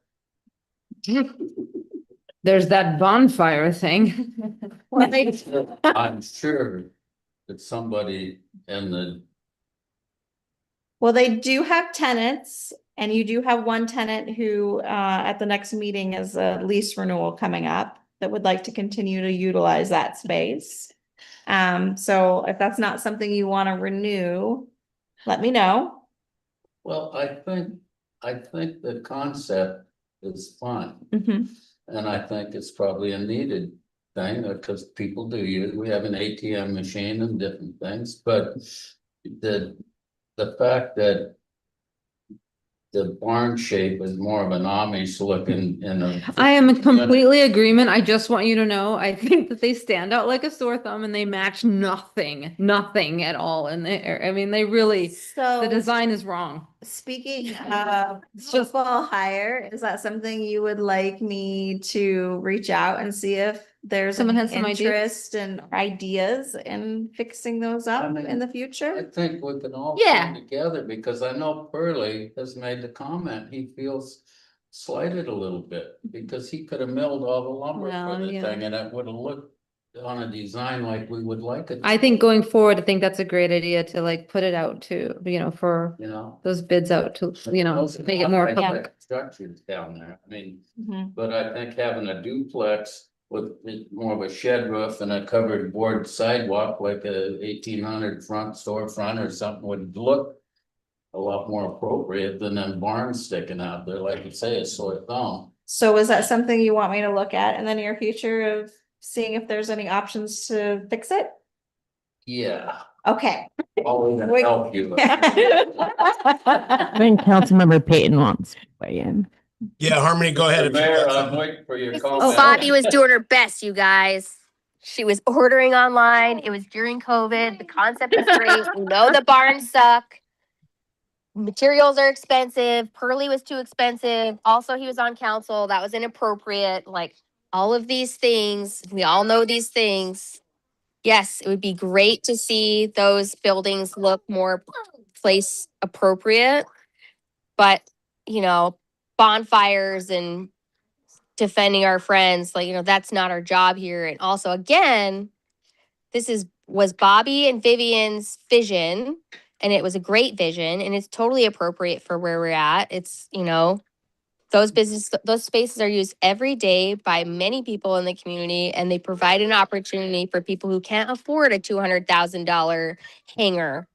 There's that bonfire thing. I'm sure that somebody in the Well, they do have tenants, and you do have one tenant who, at the next meeting is a lease renewal coming up that would like to continue to utilize that space. So if that's not something you want to renew, let me know. Well, I think the concept is fun. Mhm. And I think it's probably a needed thing, because people do use, we have an ATM machine and different things, but the fact that the barn shape is more of an Amish looking in a. I am in completely agreement. I just want you to know, I think that they stand out like a sore thumb and they match nothing at all in there. I mean, they really, the So design is wrong. speaking of football hire, is that something you would like me to reach out and see if there's Someone any has some ideas? interest and ideas in fixing those up I mean, in the I future? think we can all Yeah. come together, because I know Pearlie has made the comment, he feels slighted a little bit, because he could have milled all the lumber Well, for the yeah. thing, and it would have looked on a design like we would like it. I think going forward, I think that's a great idea to like put it out to, for You know. those bids out to, Those are make it more high-tech public. Structures down there, I mean, Mhm. but I think having a duplex with more of a shed roof and a covered board sidewalk, like a 1800 front storefront or something, would look a lot more appropriate than them barns sticking out there, like you say, a sore thumb. So is that something you want me to look at in the near future of seeing if there's any options to fix it? Yeah, Okay. I'll even Wait. help you. I think Councilmember Peyton wants to weigh in. Yeah, Harmony, go ahead. Mr. if you Mayor, got I'm something. waiting for your Oh, comment. Bobby was doing her best, you guys. She was ordering online. It was during COVID. The concept is great. We know the barns suck. Materials are expensive. Pearlie was too expensive. Also, he was on council. That was inappropriate. Like all of these things, we all know these things. Yes, it would be great to see those buildings look more place appropriate. But, bonfires and defending our friends, that's not our job here. And also, again, was Bobby and Vivian's vision, and it was a great vision, and it's totally appropriate for where we're at. It's, those spaces are used every day by many people in the community, and they provide an opportunity for people who can't afford a $200,000 hanger.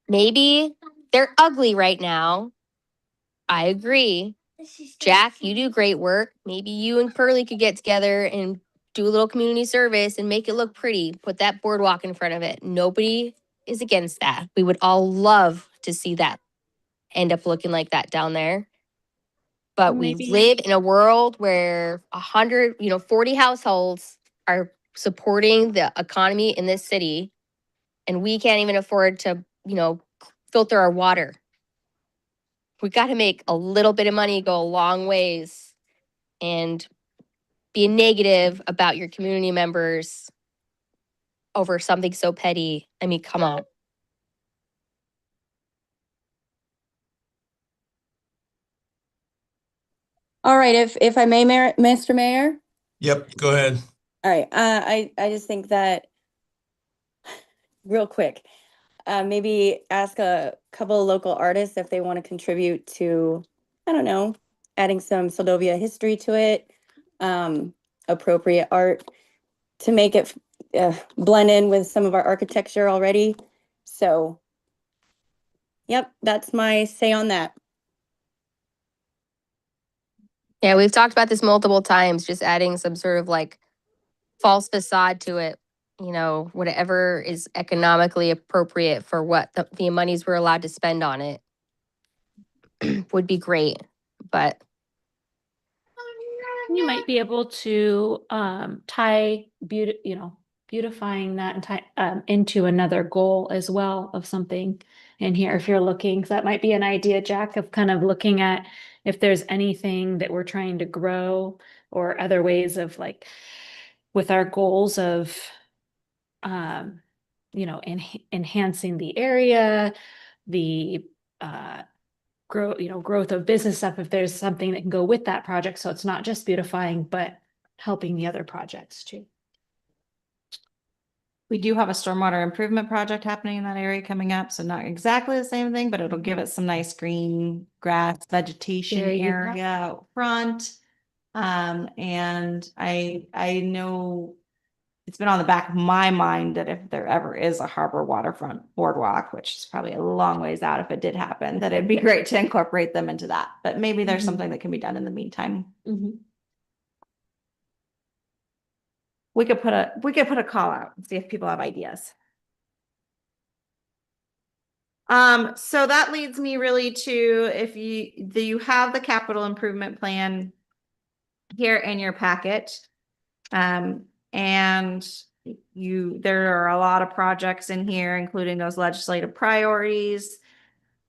Maybe they're ugly right now. I agree. Jack, you do great work. Maybe you and Pearlie could get together and do a little community service and make it look pretty. Put that boardwalk in front of it. Nobody is against that. We would all love to see that end up looking like that down there. But we Maybe- live in a world where 40 households are supporting the economy in this city, and we can't even afford to, filter our water. We got to make a little bit of money go a long ways, and being negative about your community members over something so petty. I mean, come on. All right, if I may, Mr. Mayor. Yep, go ahead. All right, I just think that real quick, maybe ask a couple of local artists if they want to contribute to, I don't know, adding some Seldovia history to it, appropriate art to make it blend in with some of our architecture already. So, yep, that's my say on that. Yeah, we've talked about this multiple times, just adding some sort of like false facade to it, whatever is economically appropriate for what the monies we're allowed to spend on it would be great. But You might be able to tie beautifying that and tie into another goal as well of something in here if you're looking. So that might be an idea, Jack, of kind of looking at if there's anything that we're trying to grow or other ways of like with our goals of enhancing the area, the growth of business stuff, if there's something that can go with that project. So it's not just beautifying, but helping the other projects too. We do have a stormwater improvement project happening in that area coming up, so not exactly the same thing, but it'll give it some nice green grass vegetation There you go. area out front. And I know it's been on the back of my mind that if there ever is a harbor waterfront boardwalk, which is probably a long ways out if it did happen, that it'd be great to incorporate them into that. But maybe there's Mhm. something that can be done in the meantime. Mhm. We could put a call out and see if people have ideas. So that leads me really to if you have the capital improvement plan here in your packet. And there are a lot of projects in here, including those legislative priorities.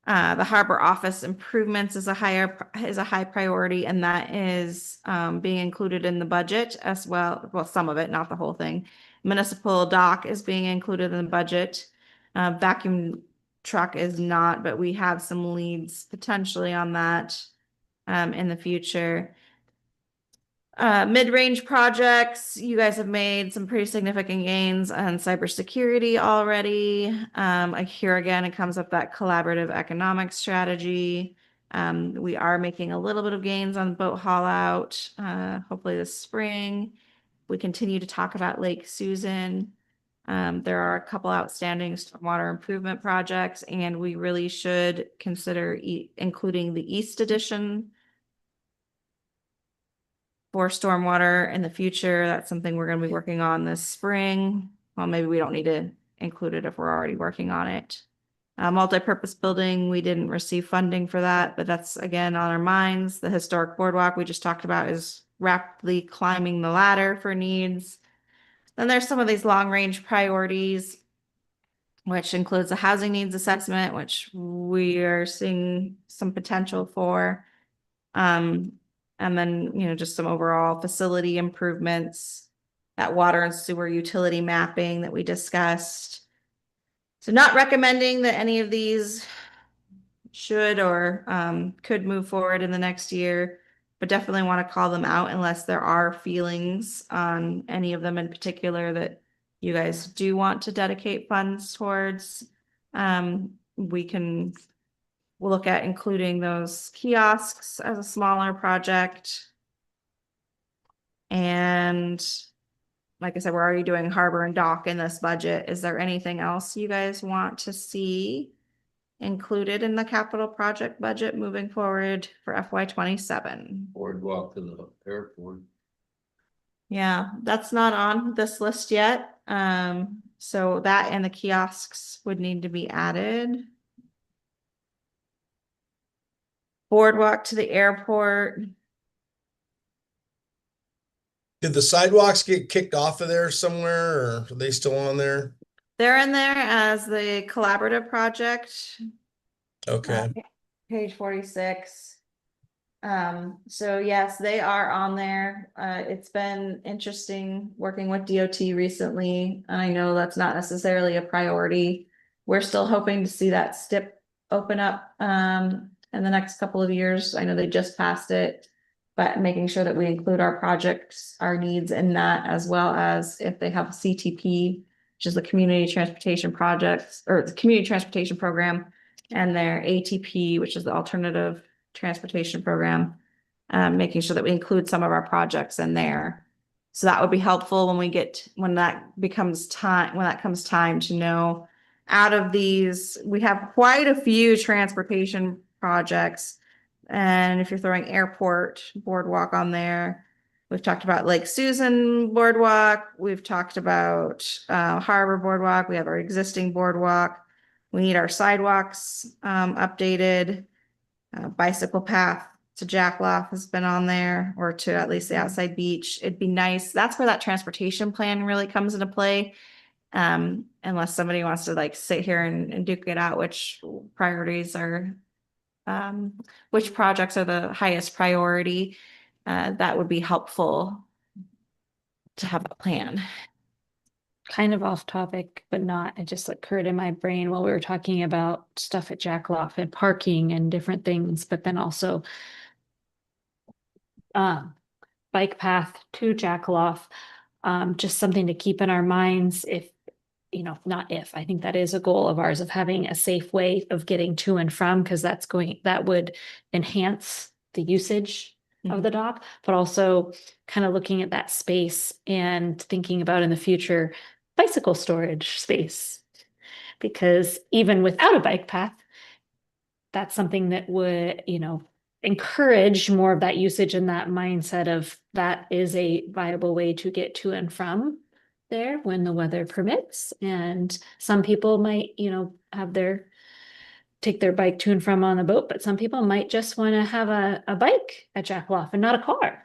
The harbor office improvements is a high priority, and that is being included in the budget as well. Well, some of it, not the whole thing. Municipal dock is being included in the budget. Vacuum truck is not, but we have some leads potentially on that in the future. Mid-range projects, you guys have made some pretty significant gains on cybersecurity already. Here again, it comes up that collaborative economic strategy. We are making a little bit of gains on boat haul out, hopefully this spring. We continue to talk about Lake Susan. There are a couple outstanding stormwater improvement projects, and we really should consider including the East Edition for stormwater in the future. That's something we're going to be working on this spring. Well, maybe we don't need to include it if we're already working on it. Multi-purpose building, we didn't receive funding for that, but that's again on our minds. The historic boardwalk we just talked about is rapidly climbing the ladder for needs. Then there's some of these long-range priorities, which includes a housing needs assessment, which we are seeing some potential for. And then, just some overall facility improvements, that water and sewer utility mapping that we discussed. So not recommending that any of these should or could move forward in the next year, but definitely want to call them out unless there are feelings on any of them in particular that you guys do want to dedicate funds towards. We can look at including those kiosks as a smaller project. And like I said, we're already doing harbor and dock in this budget. Is there anything else you guys want to see included in the capital project budget moving forward for FY27? Boardwalk to the airport. Yeah, that's not on this list yet. So that and the kiosks would need to be added. Boardwalk to the airport. Did the sidewalks get kicked off of there somewhere, or are they still on there? They're in there as the collaborative project. Okay. Page 46. So yes, they are on there. It's been interesting working with DOT recently. I know that's not necessarily a priority. We're still hoping to see that STIP open up in the next couple of years. I know they just passed it, but making sure that we include our projects, our needs in that, as well as if they have a CTP, which is the Community Transportation Projects, or the Community Transportation Program, and their ATP, which is the Alternative Transportation Program, making sure that we include some of our projects in there. So that would be helpful when that comes time to know. Out of these, we have quite a few transportation projects. And if you're throwing airport boardwalk on there, we've talked about Lake Susan boardwalk. We've talked about harbor boardwalk. We have our existing boardwalk. We need our sidewalks updated. Bicycle path to Jackloff has been on there, or to at least the outside beach. It'd be nice. That's where that transportation plan really comes into play. Unless somebody wants to like sit here and duke it out, which priorities are, which projects are the highest priority. That would be helpful to have a plan. Kind of off topic, but not, it just occurred in my brain while we were talking about stuff at Jackloff and parking and different things, but then also bike path to Jackaloff. Just something to keep in our minds if not if, I think that is a goal of ours of having a safe way of getting to and from, because that would enhance the usage of the dock, but also kind of looking at that space and thinking about in the future, bicycle storage space. Because even without a bike path, that's something that would, encourage more of that usage and that mindset of that is a viable way to get to and from there when the weather permits. And some people might, take their bike to and from on the boat, but some people might just want to have a bike at Jackaloff and not a car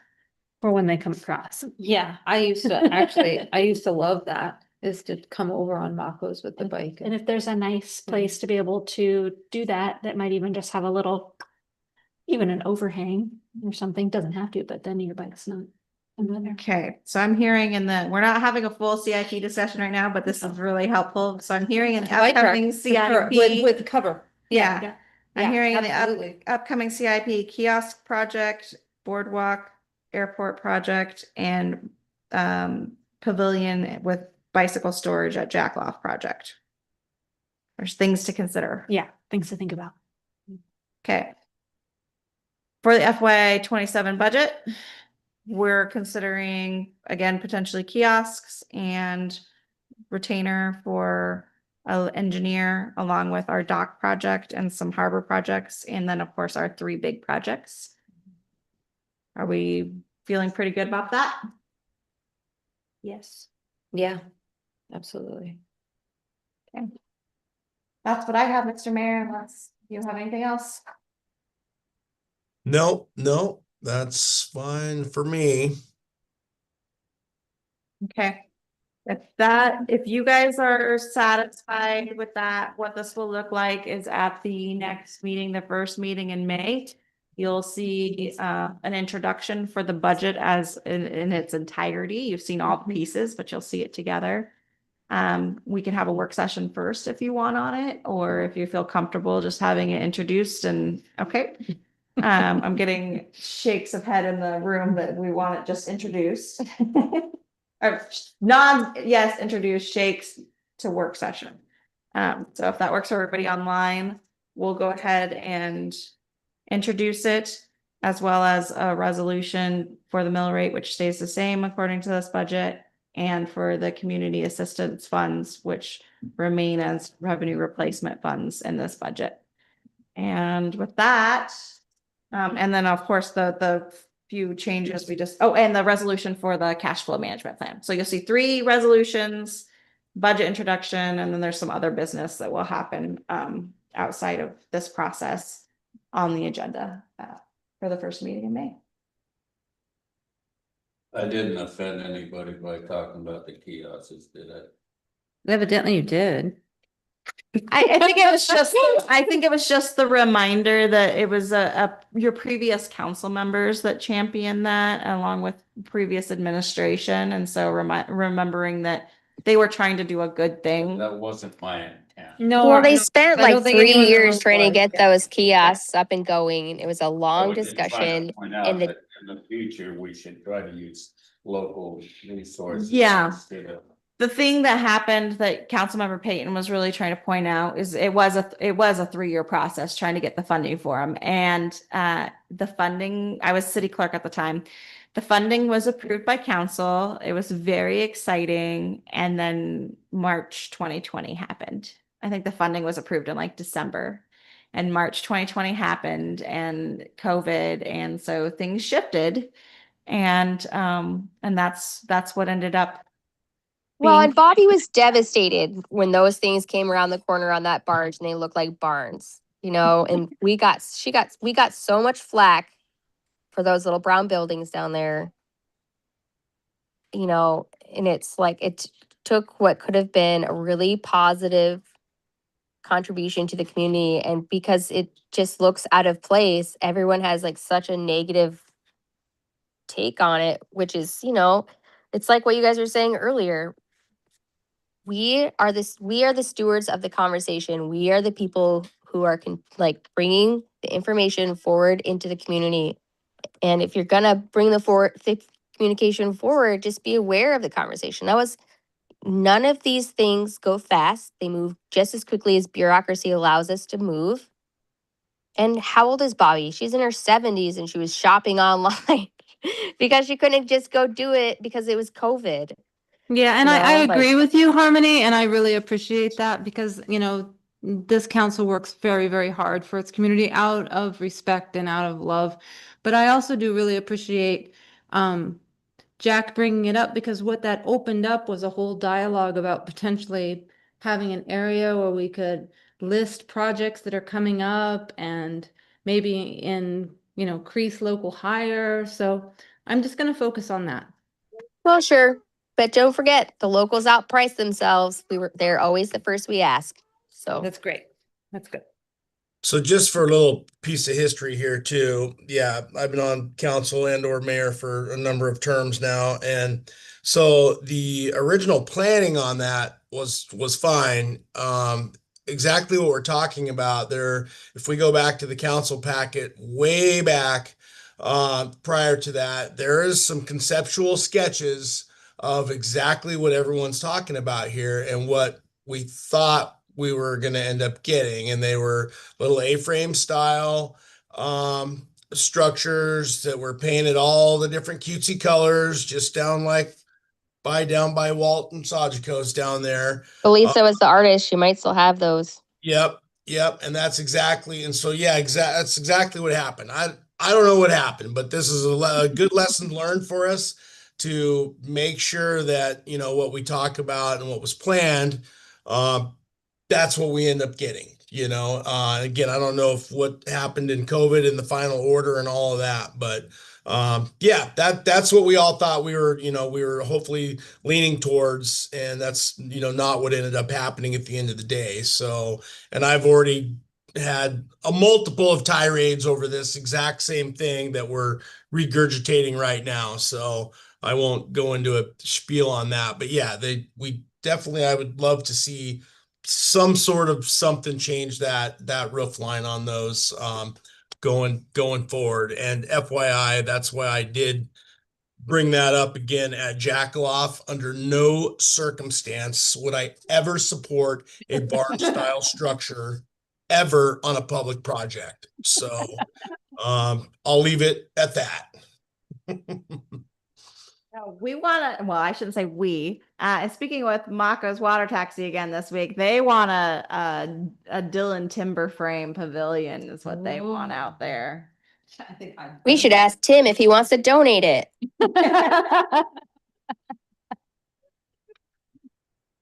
for when they come across. Yeah, I used to love that, is to come over on Mako's with the bike. And if there's a nice place to be able to do that, that might even just have a little, even an overhang or something, doesn't have to, but then your bike's not. Okay, so I'm hearing we're not having a full CIP discussion right now, but this is really helpful. So I'm hearing an Bike rack upcoming CIP. with cover. Yeah, I'm Yeah, hearing in absolutely. the upcoming CIP kiosk project, boardwalk, airport project, and pavilion with bicycle storage at Jackaloff project. There's things to consider. Yeah, things to think about. Okay. For the FY 27 budget, we're considering, again, potentially kiosks and retainer for an engineer, along with our dock project and some harbor projects, and then of course our 3 big projects. Are we feeling pretty good about that? Yes. Yeah, absolutely. That's what I have, Mr. Mayor, unless you have anything else. No, that's fine for me. Okay. If you guys are satisfied with that, what this will look like is at the next meeting, the first meeting in May. You'll see an introduction for the budget as in its entirety. You've seen all the pieces, but you'll see it together. We can have a work session first if you want on it, or if you feel comfortable just having it introduced and okay. I'm getting shakes of head in the room that we want it just introduced. Or yes, introduce shakes to work session. So if that works for everybody online, we'll go ahead and introduce it, as well as a resolution for the mill rate, which stays the same according to this budget, and for the community assistance funds, which remain as revenue replacement funds in this budget. And with that, and then of course the few changes we just, and the resolution for the cash flow management plan. So you'll see 3 resolutions, budget introduction, and then there's some other business that will happen outside of this process on the agenda for the first meeting in May. I didn't offend anybody by talking about the kiosks, did I? Evidently you did. I think it was just the reminder that it was your previous council members that championed that, along with previous administration, and so remembering that they were trying to do a good thing. That wasn't my intent. No. Well, they spent I don't like think 3 anyone years knows trying to what- get those kiosks up and going. It was a I long was just trying to discussion point out in the that in the future, we should try to use local resources. Yeah. Instead of The thing that happened that Councilmember Payton was really trying to point out is it was a 3-year process trying to get the funding for them. And the funding, I was city clerk at the time. The funding was approved by council. It was very exciting. And then March 2020 happened. I think the funding was approved in like December. And March 2020 happened and COVID. And so things shifted. And that's what ended up. Well, being- and Bobby was devastated when those things came around the corner on that barge and they looked like barns, and we got so much flack for those little brown buildings down there. And it's like it took what could have been a really positive contribution to the community, and because it just looks out of place, everyone has like such a negative take on it, which is, it's like what you guys were saying earlier. We are the stewards of the conversation. We are the people who are bringing the information forward into the community. And if you're gonna bring the communication forward, just be aware of the conversation. That was, none of these things go fast. They move just as quickly as bureaucracy allows us to move. And how old is Bobby? She's in her 70s and she was shopping online because she couldn't just go do it because it was COVID. Yeah, and You I know, like- agree with you, Harmony, and I really appreciate that because, you know, this council works very, very hard for its community out of respect and out of love. But I also do really appreciate Jack bringing it up because what that opened up was a whole dialogue about potentially having an area where we could list projects that are coming up and maybe increase local hire. So I'm just going to focus on that. Well, sure. But don't forget, the locals outprice themselves. They're always the first we ask. So That's great. That's good. So just for a little piece of history here too, yeah, I've been on council and or mayor for a number of terms now. And so the original planning on that was fine. Exactly what we're talking about there. If we go back to the council packet way back, prior to that, there is some conceptual sketches of exactly what everyone's talking about here and what we thought we were going to end up getting. And they were little A-frame style structures that were painted all the different cutesy colors, just down by Walt and Sajiko's down there. Elisa was the artist. She might still have those. Yep. And that's exactly, and so, yeah, that's exactly what happened. I don't know what happened, but this is a good lesson learned for us to make sure that, you know, what we talk about and what was planned, that's what we end up getting, you know. Again, I don't know if what happened in COVID and the final order and all of that, but yeah, that's what we all thought we were hopefully leaning towards, and that's, you know, not what ended up happening at the end of the day. So, and I've already had a multiple of tirades over this exact same thing that we're regurgitating right now. So I won't go into a spiel on that, but yeah, I would love to see some sort of something change that roof line on those going forward. And FYI, that's why I did bring that up again at Jackaloff. Under no circumstance would I ever support a barn style structure ever on a public project. So I'll leave it at that. No, we want to, well, I shouldn't say we. And speaking with Mako's Water Taxi again this week, they want a Dillon timber frame pavilion is what they want out there. I think We should ask Tim if he wants to donate it.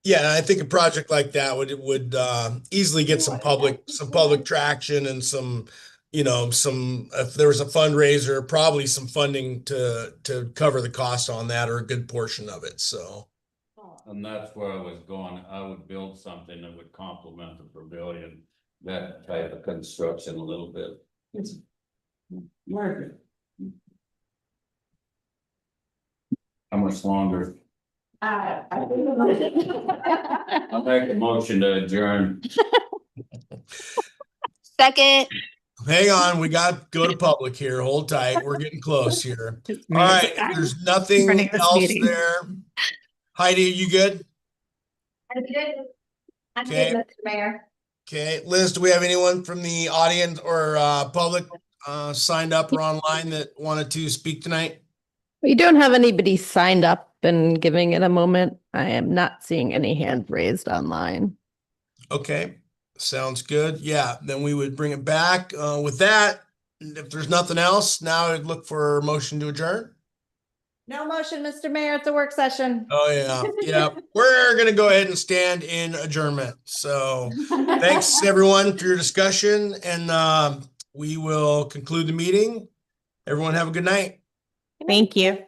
Yeah, and I think a project like that would easily get some public traction and some, you know, if there was a fundraiser, probably some funding to cover the cost on that, or a good portion of it. So, and that's where I was going. I would build something that would complement the pavilion, that type of construction a little bit. It's market. How much longer? I'll make a motion to adjourn. Second. hang on, we got to go to public here. Hold tight. We're getting close here. All right, if there's nothing running this else meeting. there. Heidi, are you good? I'm good. I'm Okay. good, Mr. Mayor. Okay, Liz, do we have anyone from the audience or public signed up or online that wanted to speak tonight? We don't have anybody signed up and giving it a moment. I am not seeing any hand raised online. Okay, sounds good. Yeah, then we would bring it back. With that, if there's nothing else, now I'd look for a motion to adjourn. No motion, Mr. Mayor. It's a work session. Oh yeah, yeah. We're gonna go ahead and stand in adjournment. So thanks everyone for your discussion, and we will conclude the meeting. Everyone have a good night. Thank you.